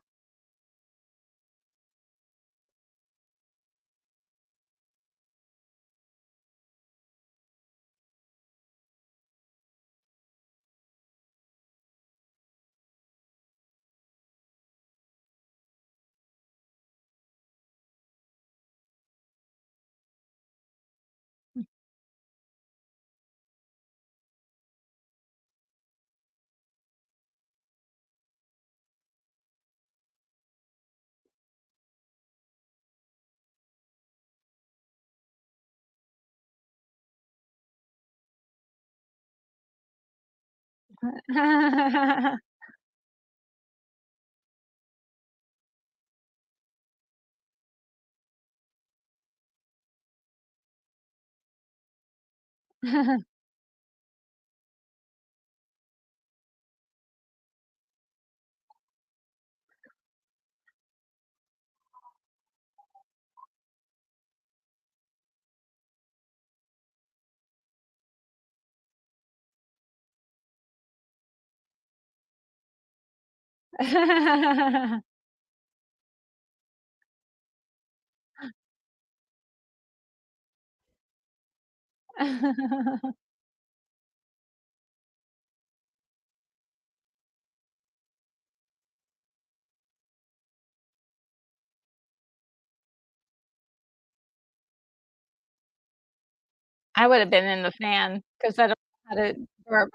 I would have been in the fan because I don't know how to burp.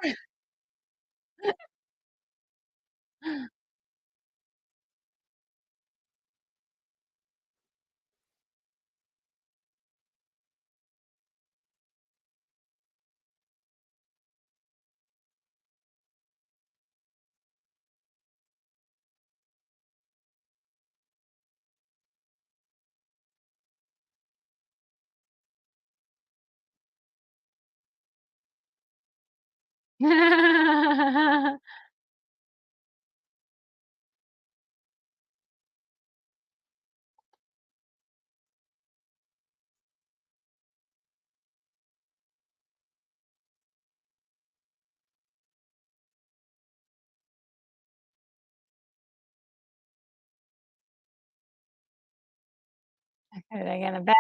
Are they gonna bet?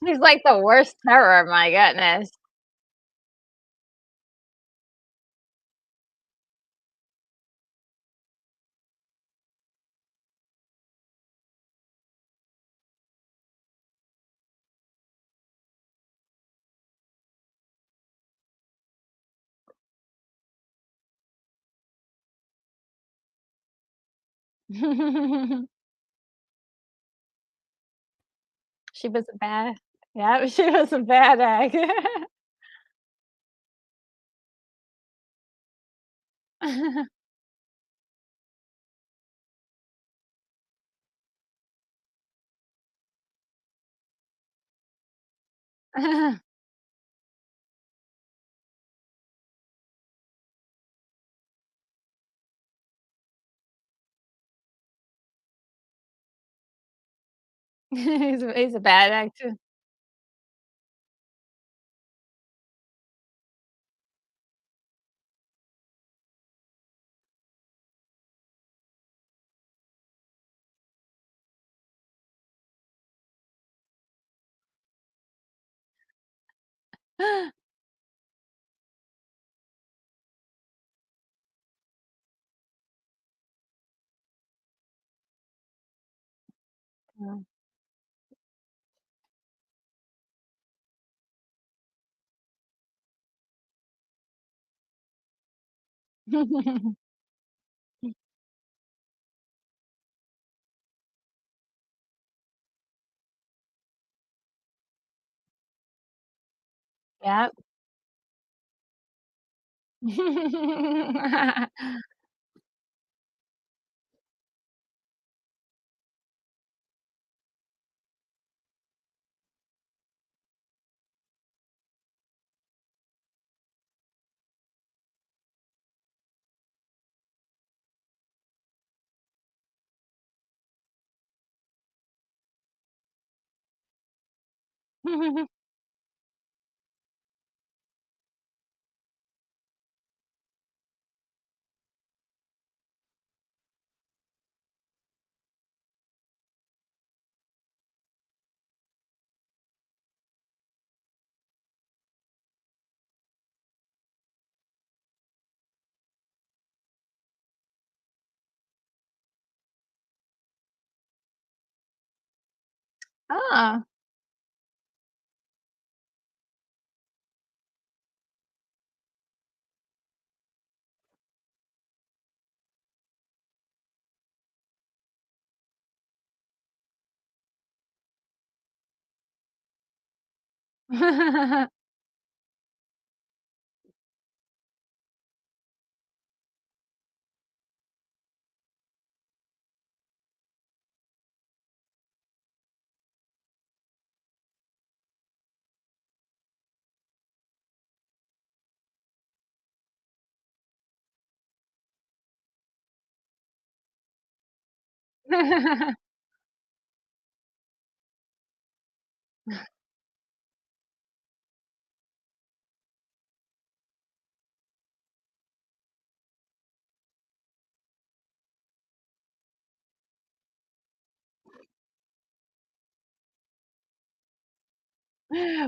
She's like the worst terror, my goodness. She was a bad yeah, she was a bad egg. He's a bad egg too. Yep. Oh.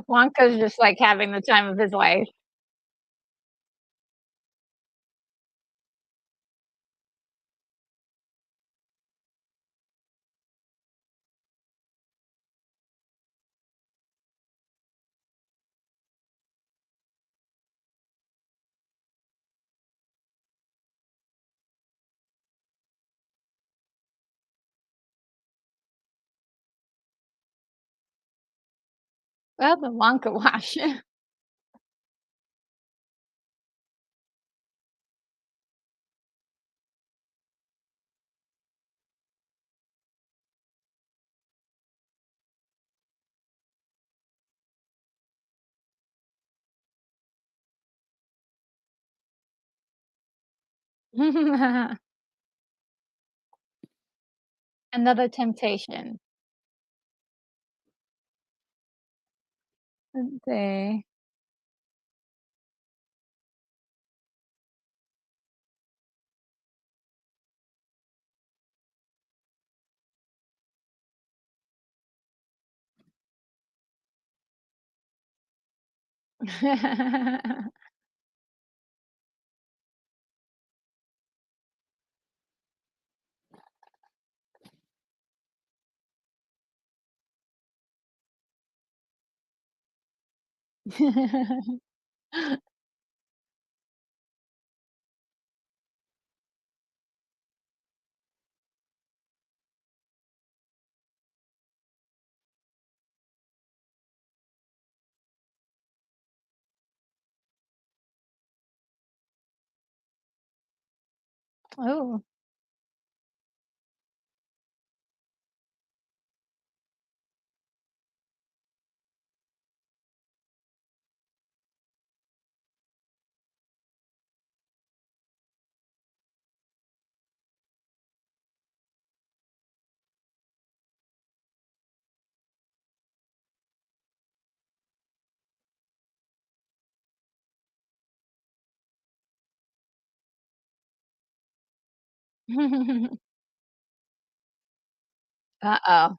Wonka's just, like, having the time of his life. Well, the Wonka wash. Another temptation. Let's see. Oh. Uh-oh.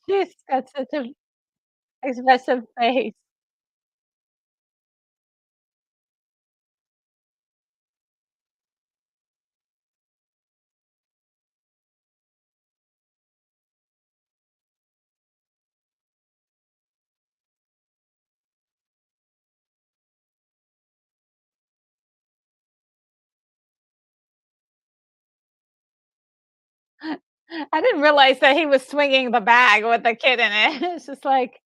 She's got such an expressive face. I didn't realize that he was swinging the bag with the kid in it. It's just like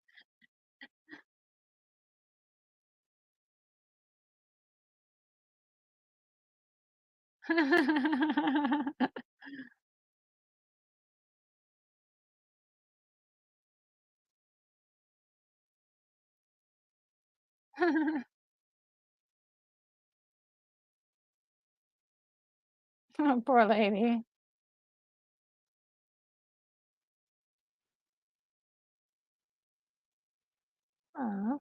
Oh, poor lady. Aw.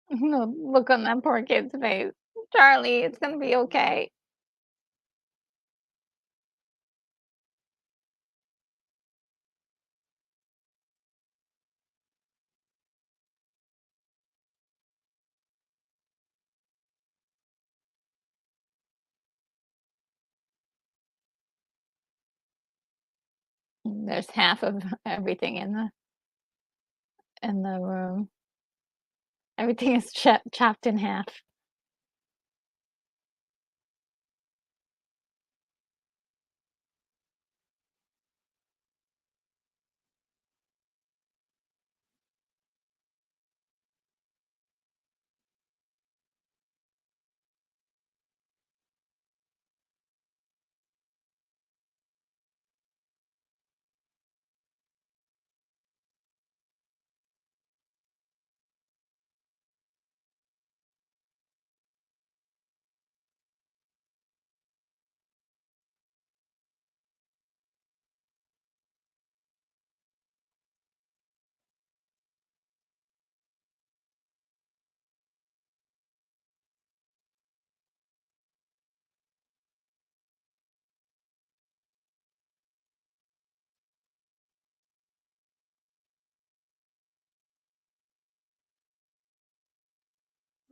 No, look on that poor kid's face. "Charlie, it's gonna be okay." There's half of everything in the room. Everything is chopped in half.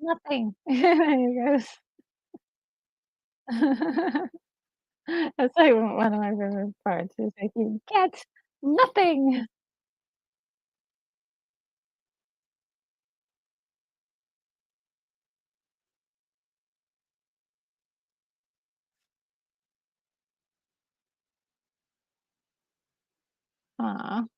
"Nothing." There he goes. That's, like, one of my favorite parts. Is like, "You get nothing." Aw.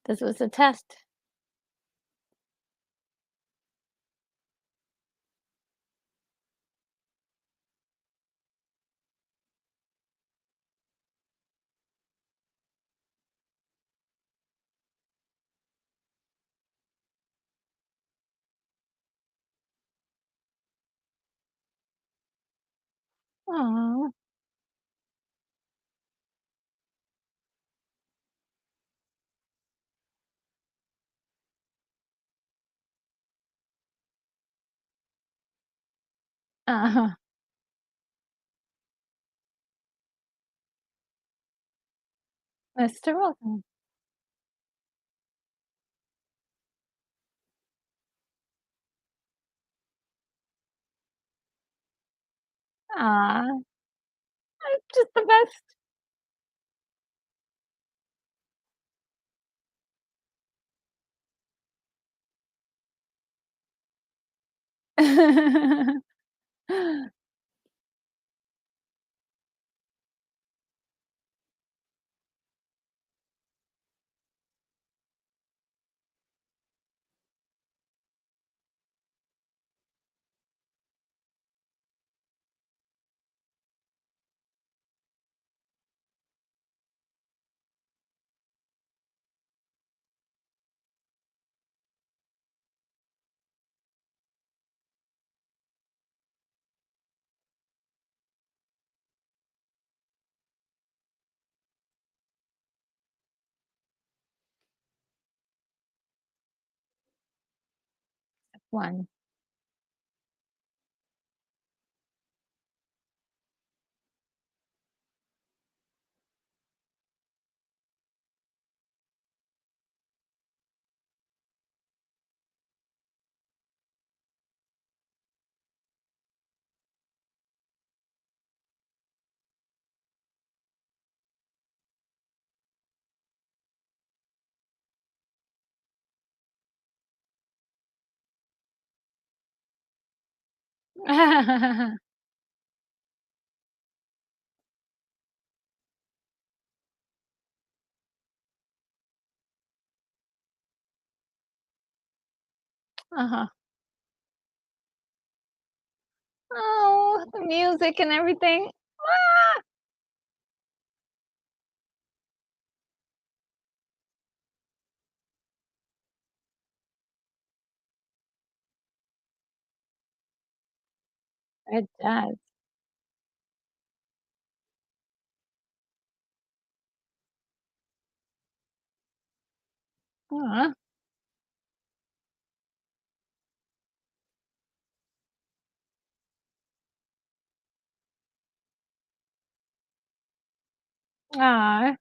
This was a test. Aw. Uh-huh. Mr. Welcome. Aw, just the best. One. Uh-huh. Oh, the music and everything. Ah! It does. Aw. Aw.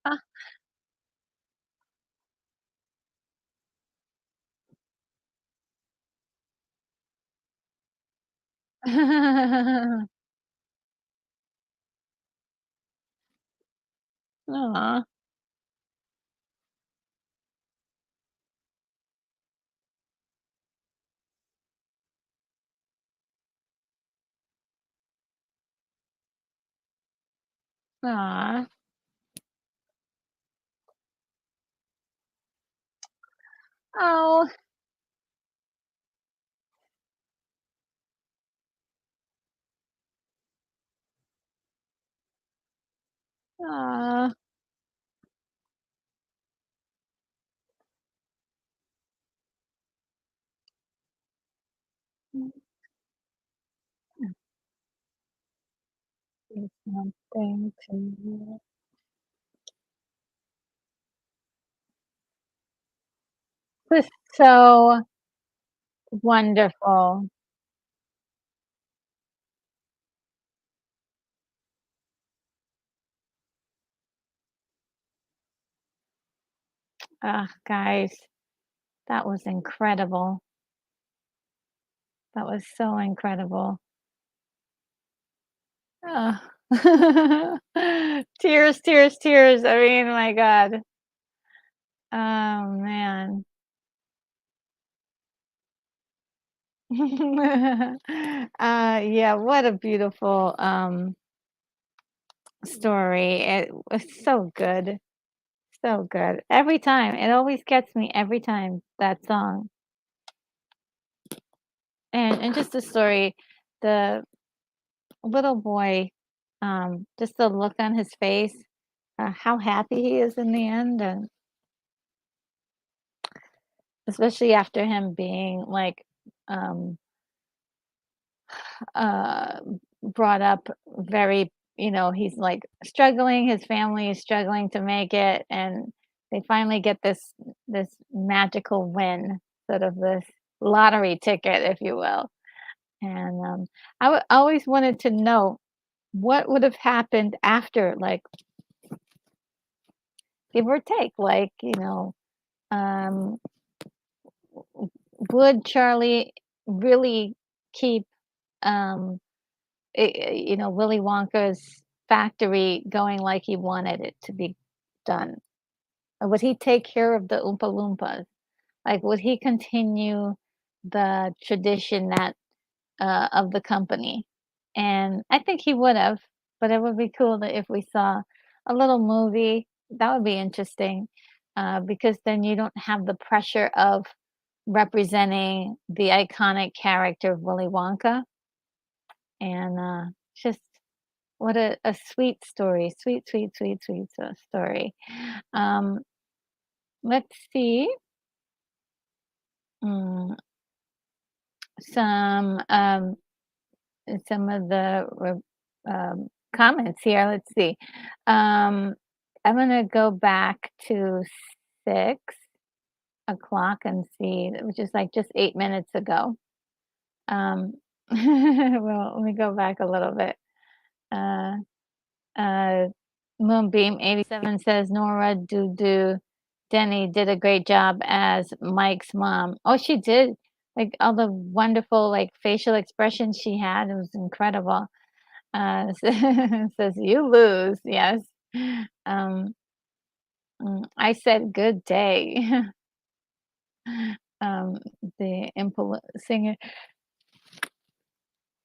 Ah. Aw. Aw. Oh. Aw. It's something to you. Was so wonderful. Guys, that was incredible. That was so incredible. Ugh. Tears, tears, tears. I mean, my God. Oh, man. Yeah, what a beautiful, story. It was so good, so good. Every time, it always gets me every time, that song. And just the story, the little boy, just the look on his face, how happy he is in the end, and especially after him being, like, um, uh, brought up very he's, like, struggling, his family is struggling to make it, and they finally get this magical win, sort of this lottery ticket, if you will, and, always wanted to know what would have happened after, like, give or take, like, um, would Charlie really keep, um, Willy Wonka's factory going like he wanted it to be done? Or would he take care of the Oompa Loompas? Like, would he continue the tradition that of the company? And I think he would have, but it would be cool that if we saw a little movie, that would be interesting, because then you don't have the pressure of representing the iconic character of Willy Wonka, and, just what a sweet story, sweet, sweet, sweet, sweet, story. Um, let's see, mm, some, some of the comments here. Let's see. Um, I'm gonna go back to 6. a clock and see, which is like just 8 minutes ago. Um, well, let me go back a little bit. Uh, uh, Moonbeam 87 says Nora Dudu Denny did a great job as Mike's mom. Oh, she did. Like all the wonderful like facial expressions she had, it was incredible. Says you lose. Yes. Um, I said good day. um, the singer.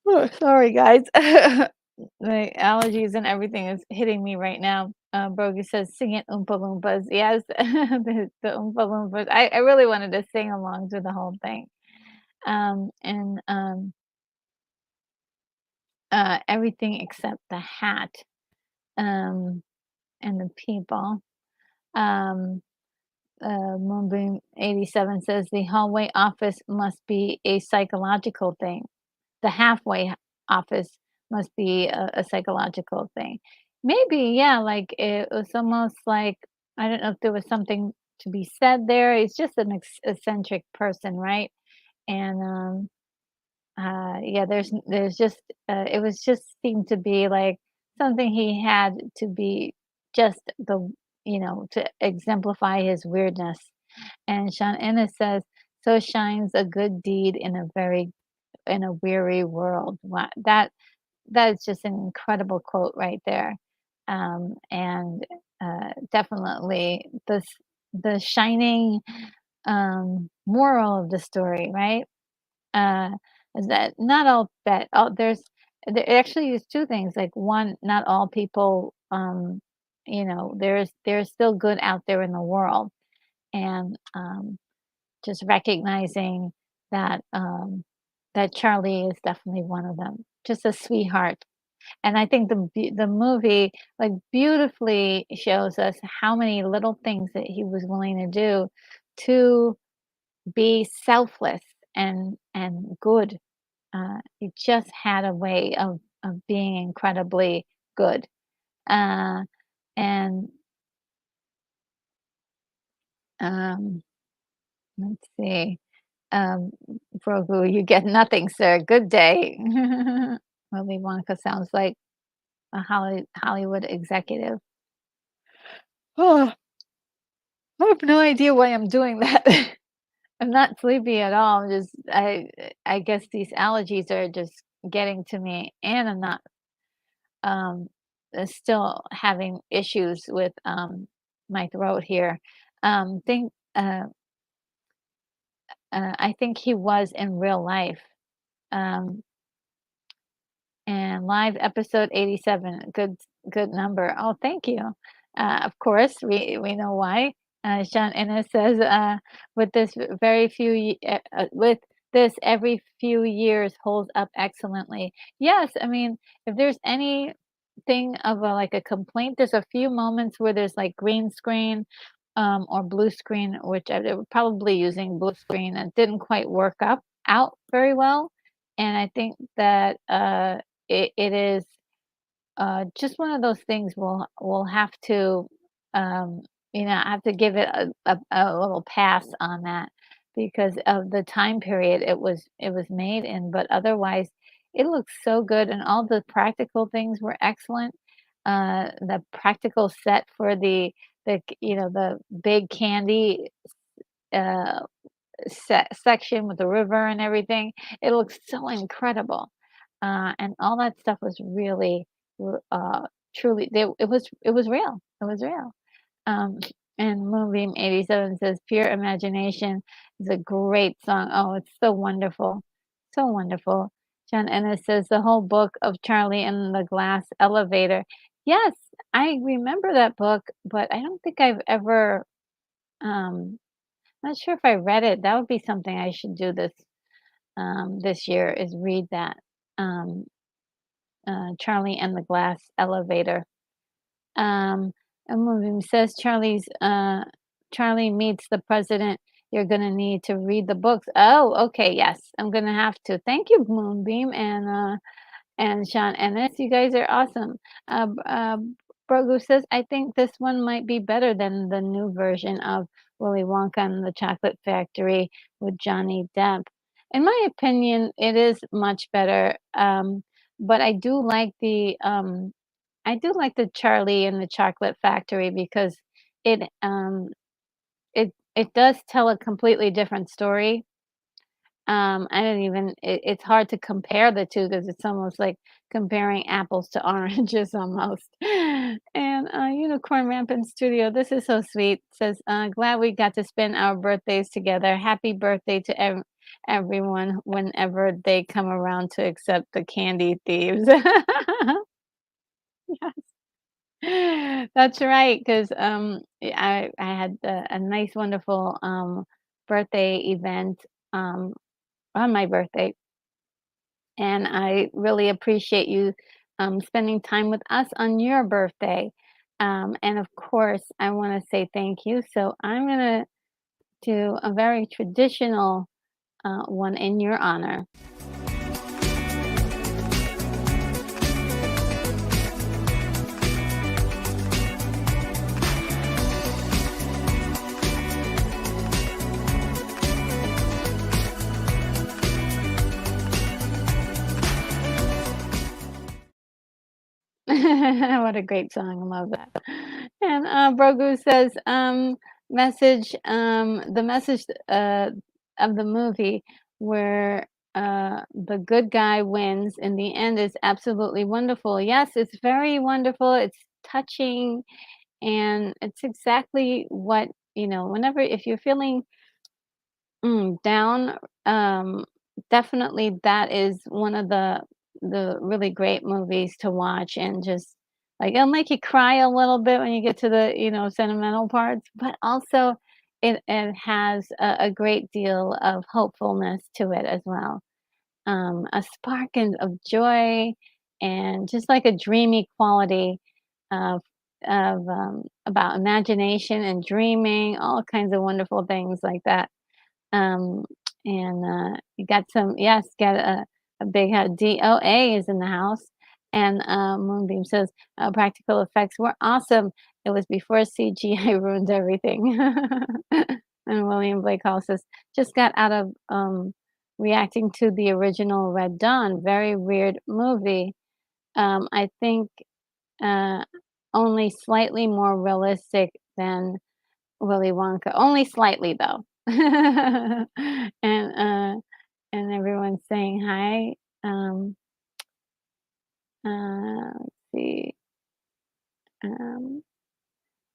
Oh, sorry, guys. The allergies and everything is hitting me right now. Brogy says, "Sing it, Oompa Loompas." Yes, the Oompa Loompas. I really wanted to sing along to the whole thing. And everything except the hat. Um, and the people. Um, Moonbeam 87 says the hallway office must be a psychological thing. The halfway office must be a psychological thing. Maybe, yeah, like it was almost like I don't know if there was something to be said there. He's just an eccentric person, right? And yeah, there's just it was just seemed to be like something he had to be just the to exemplify his weirdness. And Sean Ennis says, "So shines a good deed in a weary world." Wow, that is just an incredible quote right there. And definitely the shining moral of the story, right? Uh, is that not all bad. They actually use two things. Like one, not all people. There's still good out there in the world, and just recognizing that that Charlie is definitely one of them. Just a sweetheart. And I think the movie like beautifully shows us how many little things that he was willing to do to be selfless and good. He just had a way of being incredibly good. Uh, and um, let's see. Um, Grogu, you get nothing, sir. Good day. Willy Wonka sounds like a Hollywood executive. Oh, I have no idea why I'm doing that. I'm not sleepy at all. I guess these allergies are just getting to me, and I'm not um still having issues with my throat here. Think I think he was in real life. Um, And live episode 87, good number. Oh, thank you. Of course, we know why. Sean Ennis says, with this very with this every few years holds up excellently. Yes, I mean, if there's anything of like a complaint, there's a few moments where there's like green screen, or blue screen, which they were probably using blue screen and didn't quite work up out very well. And I think that it is just one of those things we'll have to have to give it a little pass on that because of the time period it was made in. But otherwise, it looks so good, and all the practical things were excellent. The practical set for the big candy uh, section with the river and everything. It looks so incredible, and all that stuff was really, truly. It was real. It was real. Um, and Moonbeam 87 says, "Pure Imagination" is a great song. Oh, it's so wonderful, so wonderful. John Ennis says the whole book of Charlie and the Glass Elevator. Yes, I remember that book, but I don't think I've ever. Not sure if I read it. That would be something I should do this year is read that. Um, Charlie and the Glass Elevator. A movie says Charlie meets the president. You're gonna need to read the books. Oh, okay, yes, I'm gonna have to. Thank you, Moonbeam and Sean Ennis. You guys are awesome. Brogu says I think this one might be better than the new version of Willy Wonka and the Chocolate Factory with Johnny Depp. In my opinion, it is much better, but I do like the Charlie and the Chocolate Factory because it, it does tell a completely different story. I don't even it's hard to compare the 2 because it's almost like comparing apples to oranges almost. And, Unicorn Rampant Studio, this is so sweet, says, "Glad we got to spend our birthdays together. Happy birthday to everyone whenever they come around to accept the candy thieves." That's right, 'cause, I had a nice, wonderful, birthday event, um, on my birthday, and I really appreciate you, spending time with us on your birthday. And of course, I wanna say thank you, so I'm gonna do a very traditional, one in your honor. What a great song, I love that. And, Brogu says, the message, of the movie where, the good guy wins in the end is absolutely wonderful. Yes, it's very wonderful, it's touching, and it's exactly what, whenever if you're feeling down, definitely that is one of the really great movies to watch and just like it'll make you cry a little bit when you get to the, sentimental parts, but also it has a great deal of hopefulness to it as well. A spark of joy and just like a dreamy quality of about imagination and dreaming, all kinds of wonderful things like that. um, and you got some, yes, got a big DOA is in the house. And Moonbeam says practical effects were awesome. It was before CGI ruined everything. And William Blake Hall says just got out of reacting to the original Red Dawn. Very weird movie. I think uh, only slightly more realistic than Willy Wonka, only slightly though. And, and everyone's saying hi. Um, let's see. Um,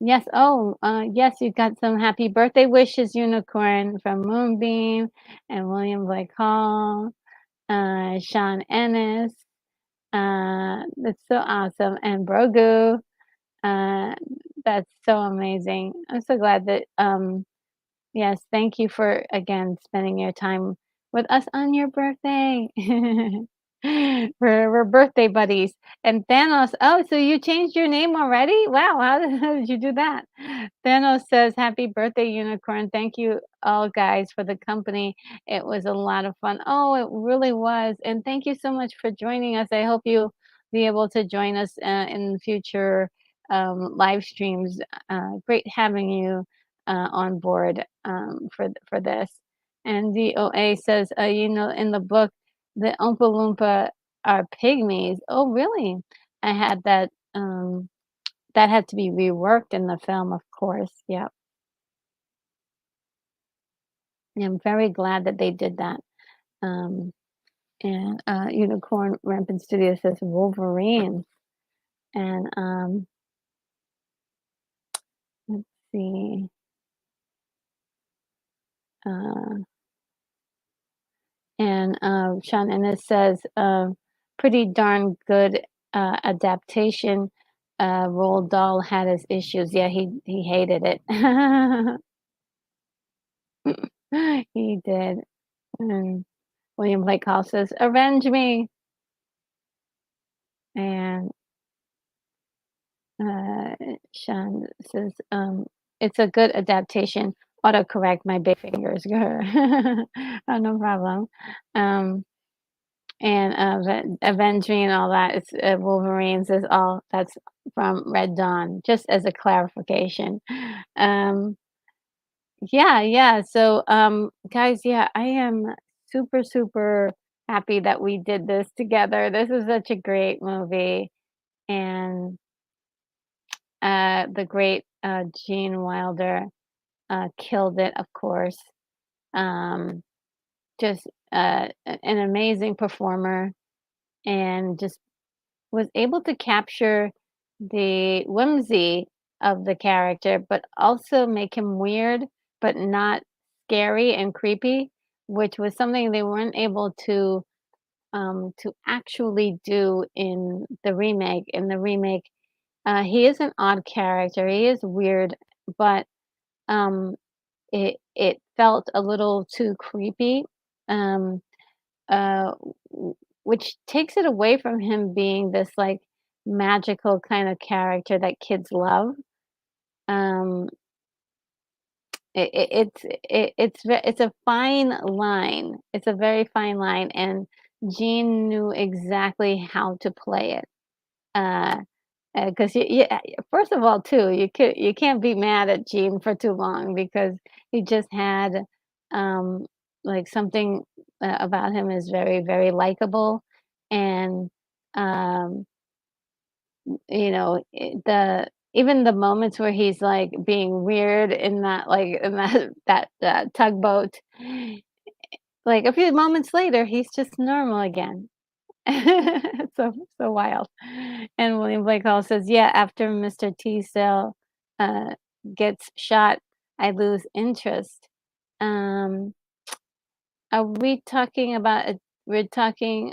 yes, yes, you got some happy birthday wishes, Unicorn, from Moonbeam and William Blake Hall, Sean Ennis. That's so awesome. And Brogu, uh, that's so amazing. I'm so glad that yes, thank you for again spending your time with us on your birthday. We're birthday buddies. And Thanos, oh, so you changed your name already? Wow, how did you do that? Thanos says, "Happy birthday, unicorn. Thank you all guys for the company. It was a lot of fun." Oh, it really was. And thank you so much for joining us. I hope you'll be able to join us in future live streams. Great having you on board for this. And DOA says, in the book, the Oompa Loompa are pygmies. Oh, really? I had that. That had to be reworked in the film, of course. Yeah, I'm very glad that they did that. Um, and Unicorn Rampant Studio says Wolverine. And let's see. Uh, And Sean Ennis says, pretty darn good adaptation. Roald Dahl had his issues. Yeah, he hated it. He did. And William Blake Hall says, "Avenge me." And uh, Sean says, "It's a good adaptation." Autocorrect my big fingers. Oh, no problem. Um, and Avenge Me and all that. It's Wolverines is all that's from Red Dawn. Just as a clarification, um, Yeah, yeah. So, guys, yeah, I am super, super happy that we did this together. This is such a great movie, and the great Gene Wilder killed it, of course. Um, just an amazing performer, and just was able to capture the whimsy of the character, but also make him weird, but not scary and creepy, which was something they weren't able to actually do in the remake. In the remake, he is an odd character. He is weird, but um, it felt a little too creepy. Um, uh, which takes it away from him being this like magical kind of character that kids love. Um, it's a fine line. It's a very fine line, and Gene knew exactly how to play it. Uh, Because first of all, too, you can't be mad at Gene for too long because he just had, um, like, something, about him is very, very likable, and, um, the even the moments where he's, like, being weird in that, like, in that tugboat, like, a few moments later, he's just normal again. So so wild. And William Blake Hall says, "Yeah, after Mr. T cell uh, gets shot, I lose interest." Um, are we talking about we're talking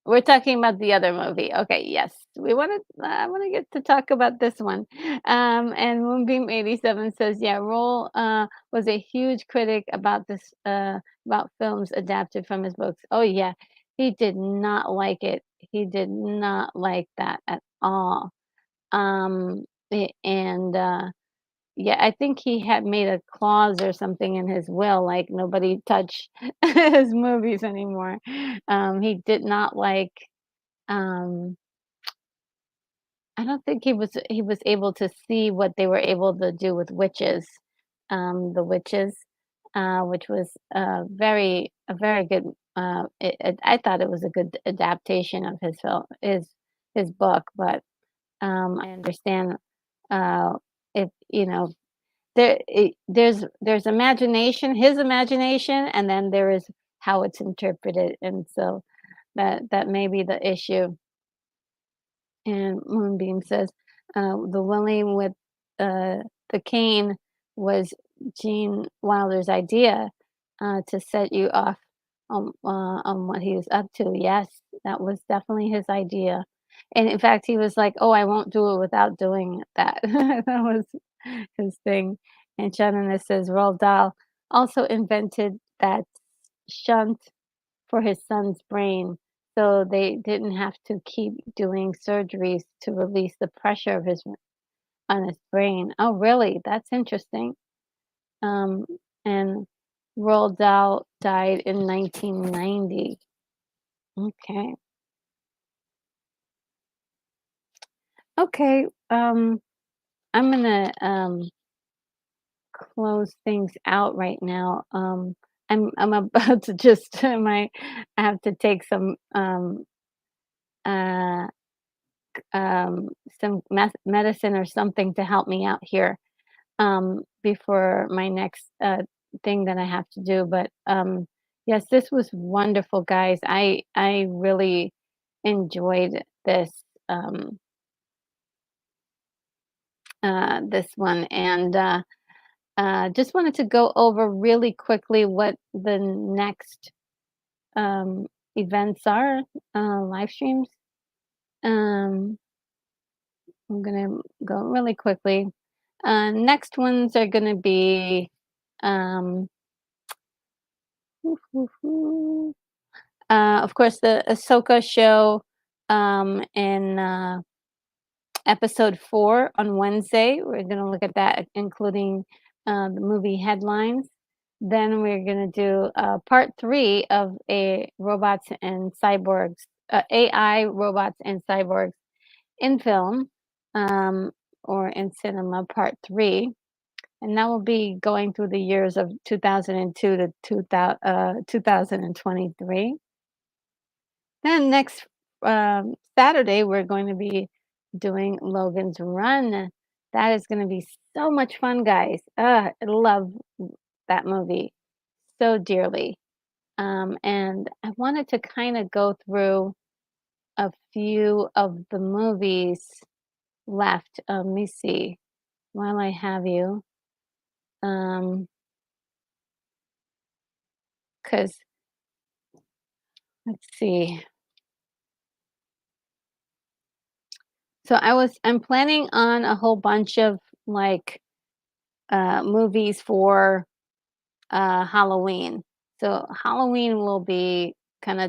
we're talking about the other movie. Okay, yes. We want to I want to get to talk about this one. And Moonbeam 87 says, "Yeah, Roll was a huge critic about this about films adapted from his books. Oh yeah, he did not like it. He did not like that at all. And yeah, I think he had made a clause or something in his will, like nobody touch his movies anymore. He did not like, um, I don't think he was able to see what they were able to do with witches, the witches, which was a very good. I thought it was a good adaptation of his film, his book, but I understand if there's imagination, his imagination, and then there is how it's interpreted, and so that may be the issue. And Moonbeam says, the Willing with uh, the cane was Gene Wilder's idea to set you off on what he was up to. Yes, that was definitely his idea. And in fact, he was like, "Oh, I won't do it without doing that." That was his thing. And Shannon says, Roald Dahl also invented that shunt for his son's brain, so they didn't have to keep doing surgeries to release the pressure of his on his brain. Oh, really? That's interesting. Um, and Roald Dahl died in 1990. Okay. Okay. I'm gonna close things out right now. I'm about to just my I have to take uh um medicine or something to help me out here before my next thing that I have to do. But yes, this was wonderful, guys. I really enjoyed um this one, and just wanted to go over really quickly what the next um, events are, live streams. Um, I'm gonna go really quickly. Next ones are gonna be, um, of course, the Ahsoka show in episode 4 on Wednesday. We're gonna look at that, including the movie headlines. Then we're gonna do part 3 of a robots and cyborgs, AI robots and cyborgs in film, um, or in cinema, part 3. and that will be going through the years of 2002 to 2023. Then next Saturday, we're going to be doing Logan's Run. That is going to be so much fun, guys. I love that movie so dearly. And I wanted to kind of go through a few of the movies left. Let me see while I have you. Um, because let's see. So I'm planning on a whole bunch of like movies for Halloween. So Halloween will kind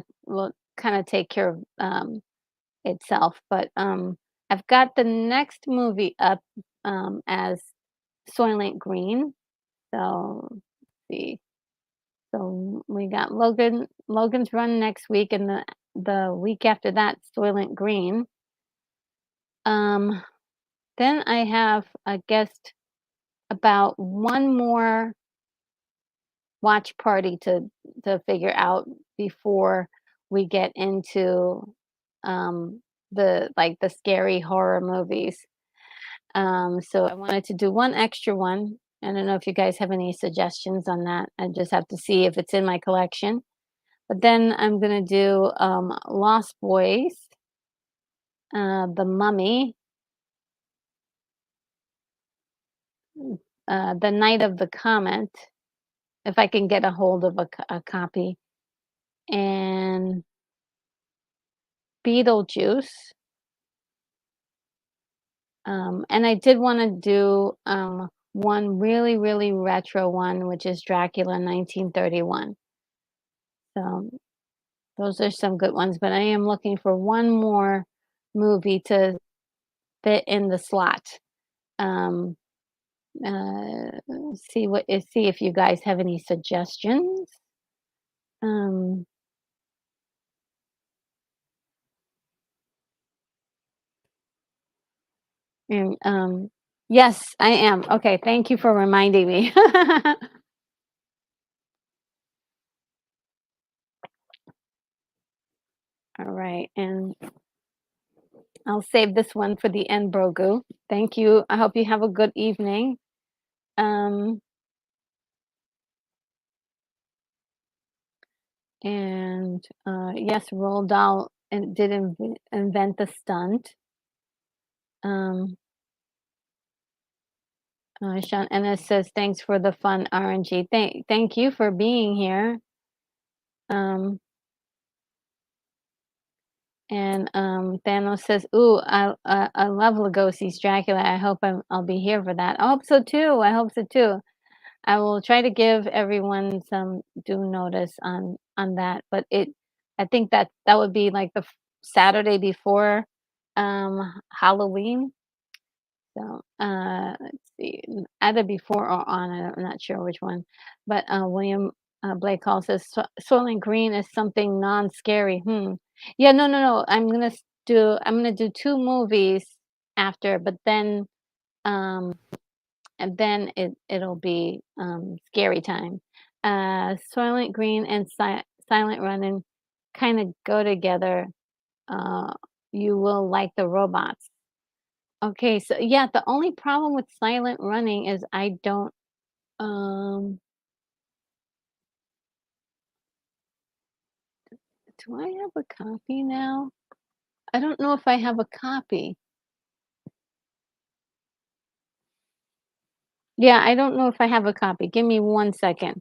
of take care of itself, but I've got the next movie up as Soylent Green. So let's see. So we got Logan's Run next week, and the week after that, Soylent Green. Um, then I have, I guess, about one more watch party to figure out before we get into um the scary horror movies. So I wanted to do one extra one. I don't know if you guys have any suggestions on that. I just have to see if it's in my collection. But then I'm gonna do Lost Boys, The Mummy, The Night of the Comet, if I can get a hold of a copy, and Beetlejuice. And I did want to do one really, really retro one, which is Dracula 1931. So those are some good ones, but I am looking for one more movie to fit in the slot. Um, see if you guys have any suggestions. Um, and yes, I am. Okay, thank you for reminding me. All right, and I'll save this one for the end, Brogu. Thank you. I hope you have a good evening. Um, and yes, Roald Dahl and did invent the stunt. Um, Sean Ennis says, "Thanks for the fun, RNG. Thank you for being here." Um, and Thanos says, "Ooh, I love Lugosi's Dracula. I hope I'll be here for that. I hope so too. I hope so too." I will try to give everyone some due notice on that, but I think that would be like the Saturday before Halloween. So let's see, either before or on. I'm not sure which one, but William Blake Hall says Soylent Green is something non-scary. Yeah, no, no, no. I'm gonna do two movies after, but then um it'll be scary time. Soylent Green and Silent Running kind of go together. Uh, you will like the robots. Okay, so yeah, the only problem with Silent Running is I don't. Um, do I have a copy now? I don't know if I have a copy. Yeah, I don't know if I have a copy. Give me 1 second.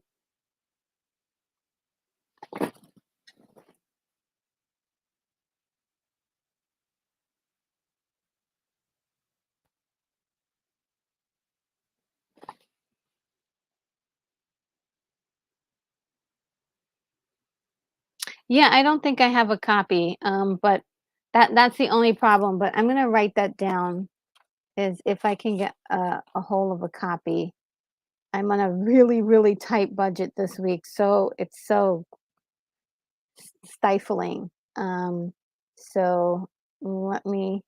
Yeah, I don't think I have a copy. But that's the only problem. But I'm gonna write that down. Is if I can get a hold of a copy. I'm on a really, really tight budget this week, so it's so stifling. So let me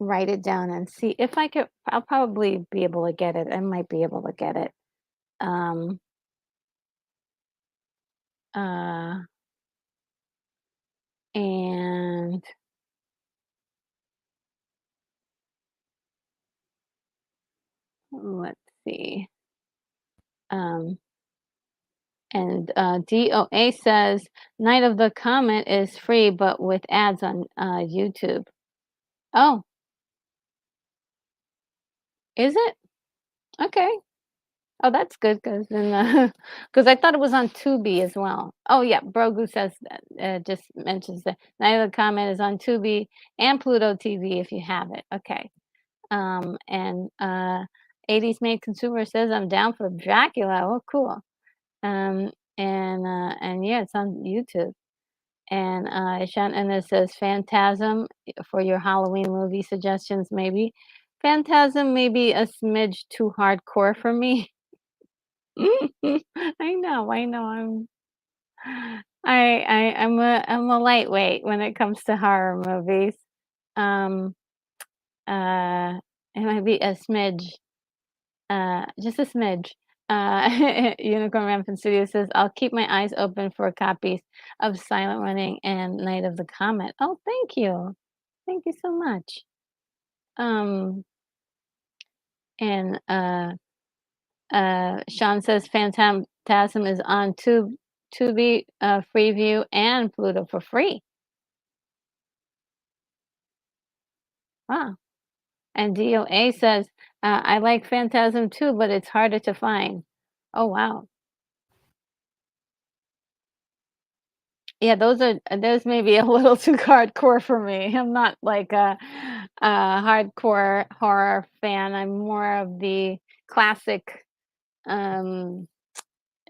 write it down and see if I could. I'll probably be able to get it. I might be able to get it. Um, uh, and let's see. Um, and DOA says Night of the Comet is free, but with ads on YouTube. Oh, is it? Okay. Oh, that's good because then, because I thought it was on Tubi as well. Oh, yeah, Brogu says that, just mentions that Night of the Comet is on Tubi and Pluto TV if you have it. Okay. And 80s Made Consumer says I'm down for Dracula. Oh, cool. Um, and yeah, it's on YouTube. And and it says Phantasm for your Halloween movie suggestions, maybe. Phantasm may be a smidge too hardcore for me. I know. I'm a lightweight when it comes to horror movies. Um, uh, it might be a smidge, just a smidge. Unicorn Rampant Studio says, I'll keep my eyes open for copies of Silent Running and Night of the Comet. Oh, thank you. Thank you so much. Um, and Sean says Phantasm is on Tubi, Freeview, and Pluto for free. Wow. And DOA says, I like Phantasm too, but it's harder to find. Oh, wow. Yeah, those may be a little too hardcore for me. I'm not like a hardcore horror fan. I'm more of the classic um,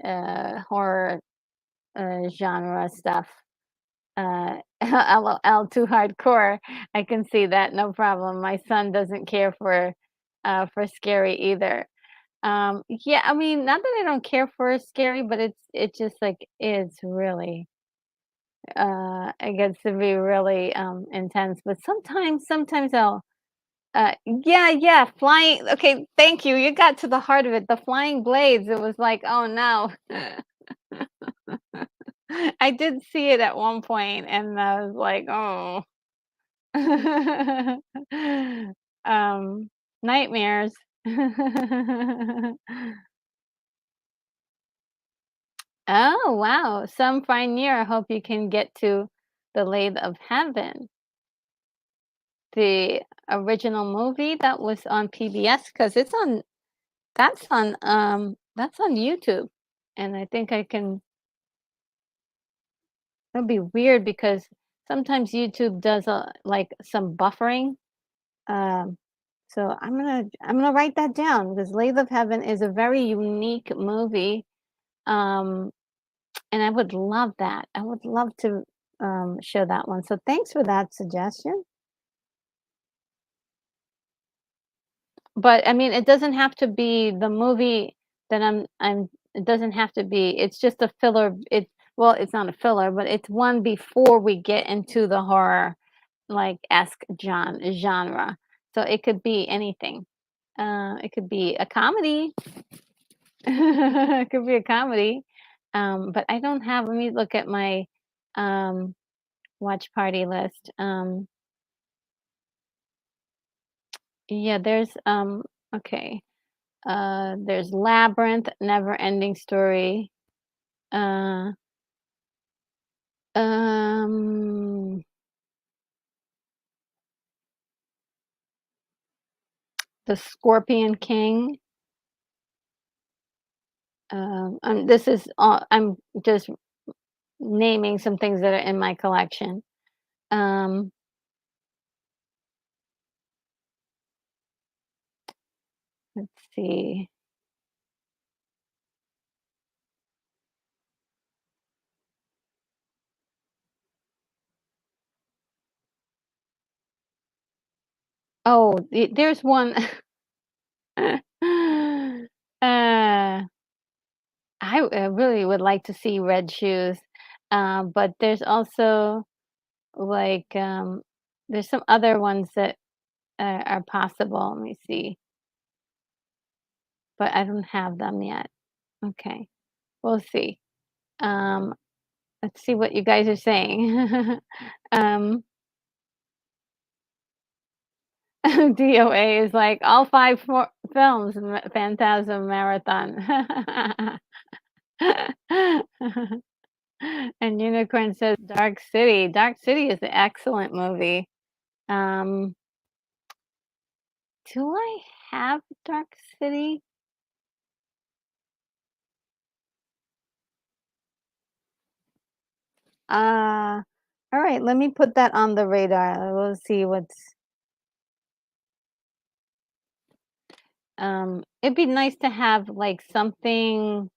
horror genre stuff. LOL, too hardcore. I can see that, no problem. My son doesn't care for scary either. Yeah, I mean, not that I don't care for scary, but it's just like it's really it gets to be really intense. But sometimes I'll yeah, flying. Okay, thank you. You got to the heart of it. The flying blades. It was like, oh no. I did see it at one point, and I was like, oh. um, nightmares. Oh, wow. Some fine year. I hope you can get to the Lathe of Heaven, the original movie that was on PBS, because that's on YouTube. And I think I can it'll be weird because sometimes YouTube does like some buffering. Um, so I'm gonna write that down because Lathe of Heaven is a very unique movie. Um, and I would love that. I would love to show that one. So thanks for that suggestion. But I mean, it doesn't have to be the movie that I'm it doesn't have to be. It's just a filler. It's not a filler, but it's one before we get into the horror like esque genre. So it could be anything. It could be a comedy. It could be a comedy. But I don't have, let me look at my um watch party list. Yeah, okay. There's Labyrinth, Never Ending Story. Uh, um, The Scorpion King. This is all, I'm just naming some things that are in my collection. Um, let's see. Oh, there's one. uh, I really would like to see Red Shoes, but there's also like there's some other ones that are possible. Let me see, but I don't have them yet. Okay, we'll see. Um, let's see what you guys are saying. um, DOA is like all five films, Phantasm Marathon. And Unicorn says Dark City. Dark City is an excellent movie. Um, do I have Dark City? All right, let me put that on the radar. We'll see what's it'd be nice to have like something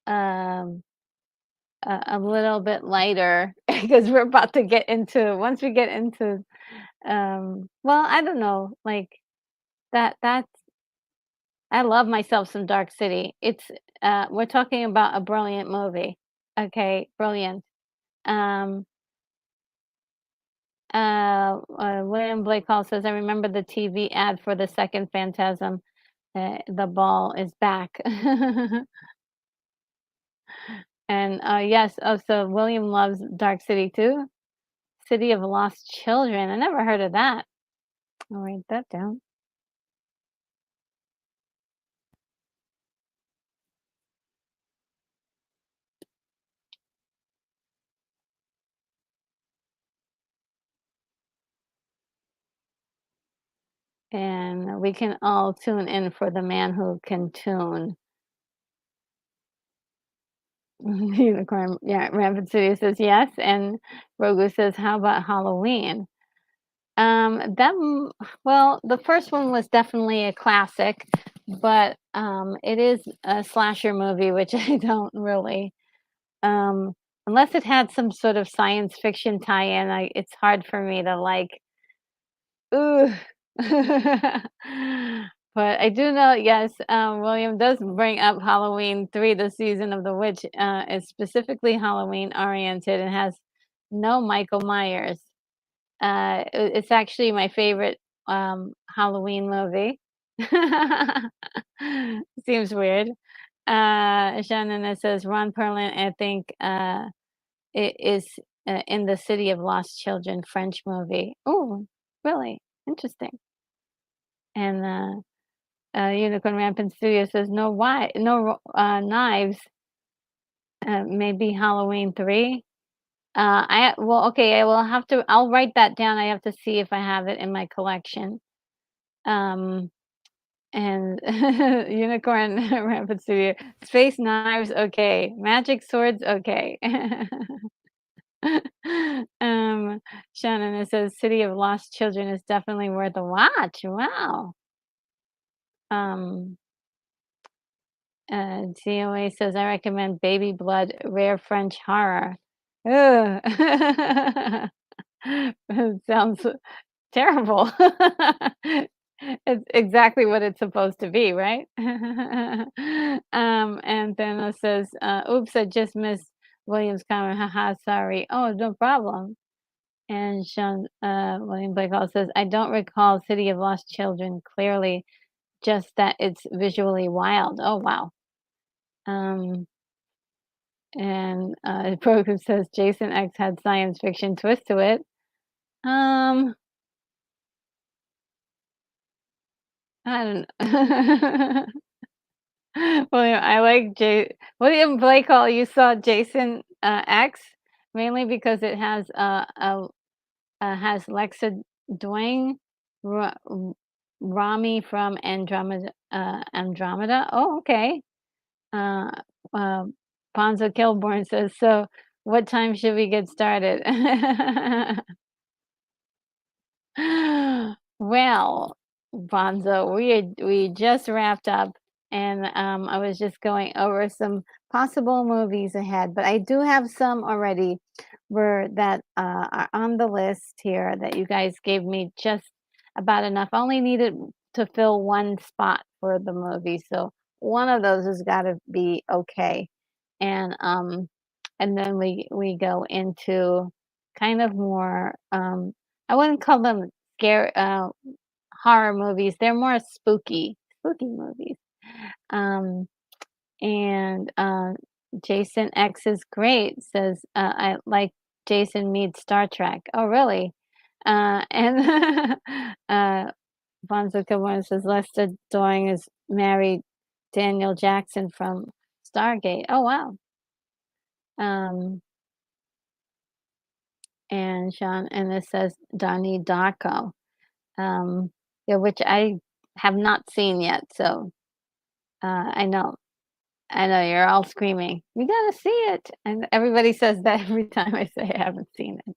um a little bit lighter because we're about to get into once we get into well, I don't know, like that's I love myself some Dark City. It's we're talking about a brilliant movie. Okay, brilliant. Um William Blake Hall says I remember the TV ad for the second Phantasm. The ball is back. And yes, oh so William loves Dark City too. City of Lost Children. I never heard of that. I'll write that down. And we can all tune in for the man who can tune. Unicorn, yeah, Rampant City says yes, and Rogu says, "How about Halloween?" Well, the first one was definitely a classic, but it is a slasher movie, which I don't really, um, unless it had some sort of science fiction tie-in. It's hard for me to like. Ooh. But I do know, yes, William does bring up Halloween 3, The Season of the Witch, is specifically Halloween oriented and has no Michael Myers. It's actually my favorite, Halloween movie. Seems weird. Shannon says, Ron Perlin, I think, it is, in the City of Lost Children French movie. Oh, really? Interesting. And, Unicorn Rampant Studio says, "No why no, knives, maybe Halloween 3?" Okay, I'll write that down, I have to see if I have it in my collection. Um, and Unicorn Rampant Studio, space knives, okay, magic swords, okay. Um, Shannon, it says, "City of Lost Children" is definitely worth a watch, wow. Um GOA says, "I recommend Baby Blood, rare French horror." Ugh. It sounds terrible. It's exactly what it's supposed to be, right? And Thanos says, "Oops, I just missed William's comment. Haha, sorry." Oh, no problem. And Sean William Blakehall says, "I don't recall City of Lost Children clearly, just that it's visually wild." Oh, wow. Um, and Program says Jason X had science fiction twist to it. Um, I don't. William, I like William Blake Hall. You saw Jason X mainly because it has Lexa Dwayne, Ra- R- Rami from Andromeda. Andromeda. Oh, okay. Uh, uh, Bonzo Kilborn says so. What time should we get started? Well, Bonzo, we just wrapped up, and I was just going over some possible movies ahead, but I do have some already where that are on the list here that you guys gave me just about enough. I only needed to fill one spot for the movie, so one of those has got to be okay, and then we go into kind of more I wouldn't call them scare horror movies. They're more spooky movies. Um, and Jason X is great. Says I like Jason meets Star Trek. Oh, really? And Bonzo Kilborn says Lester Doing is married Daniel Jackson from Stargate. Oh, wow. And Sean, and it says Donnie Darko, yeah, which I have not seen yet. So I know, you're all screaming, "You gotta see it!" And everybody says that every time I say I haven't seen it.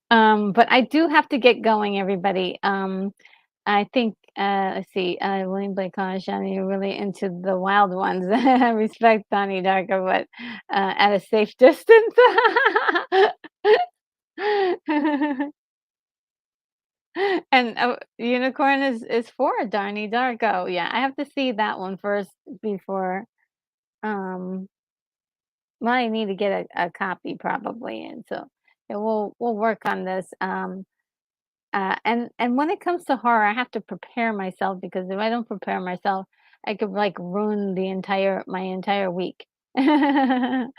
But I do have to get going, everybody. I think, let's see, William Blake Collins, Johnny, you're really into the wild ones. I respect Donnie Darko, but at a safe distance. And Unicorn is for Donnie Darko. Yeah, I have to see that one first before. Um, well, I need to get a copy probably, and so yeah, we'll work on this. And when it comes to horror, I have to prepare myself because if I don't prepare myself, I could like ruin the entire my entire week. And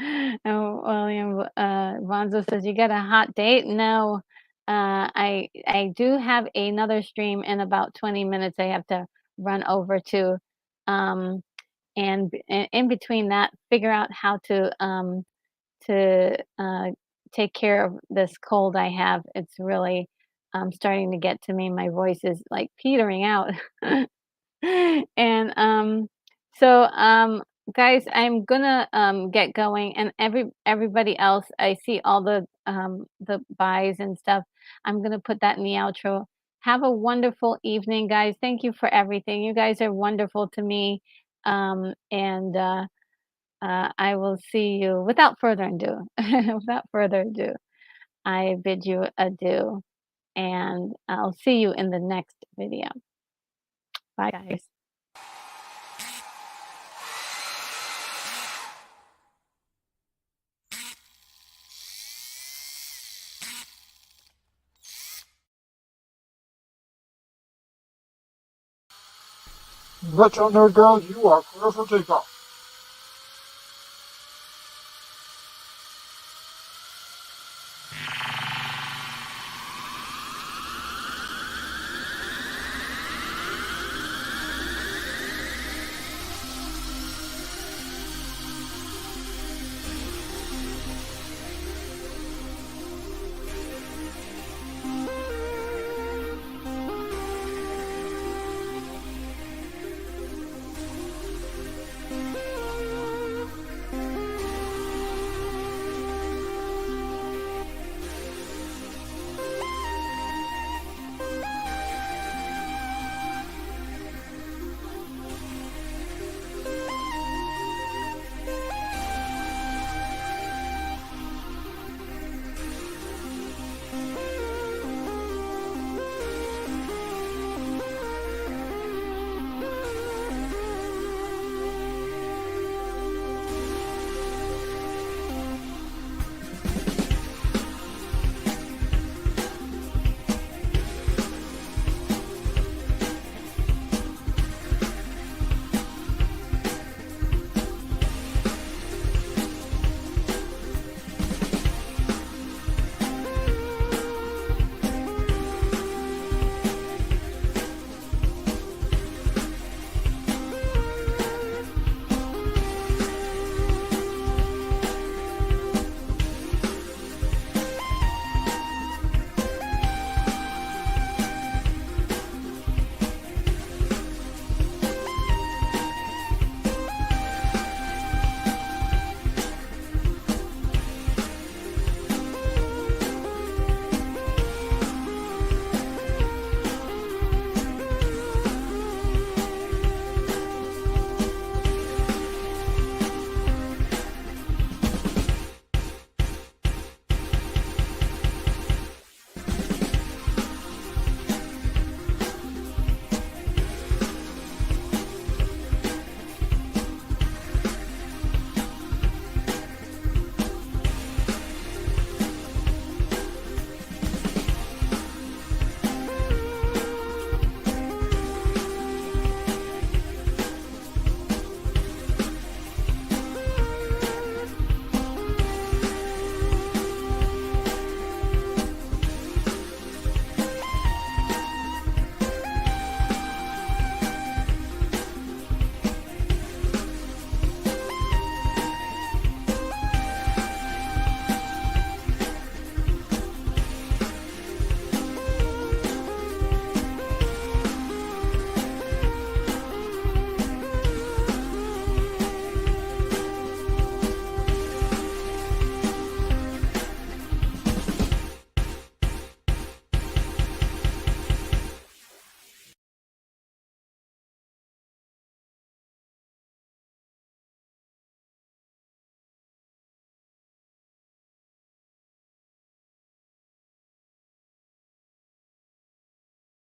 William Vonzo says, "You got a hot date?" No, I do have another stream in about 20 minutes. I have to run over to, um, and in between that, figure out how to take care of this cold I have. It's really starting to get to me. My voice is like petering out. And so guys, I'm gonna get going, and everybody else, I see all the buys and stuff. I'm gonna put that in the outro. Have a wonderful evening, guys. Thank you for everything. You guys are wonderful to me. And I will see you without further ado. Without further ado, I bid you adieu, and I'll see you in the next video. Bye, guys. Retro Nerd Girl, you are clear for takeoff.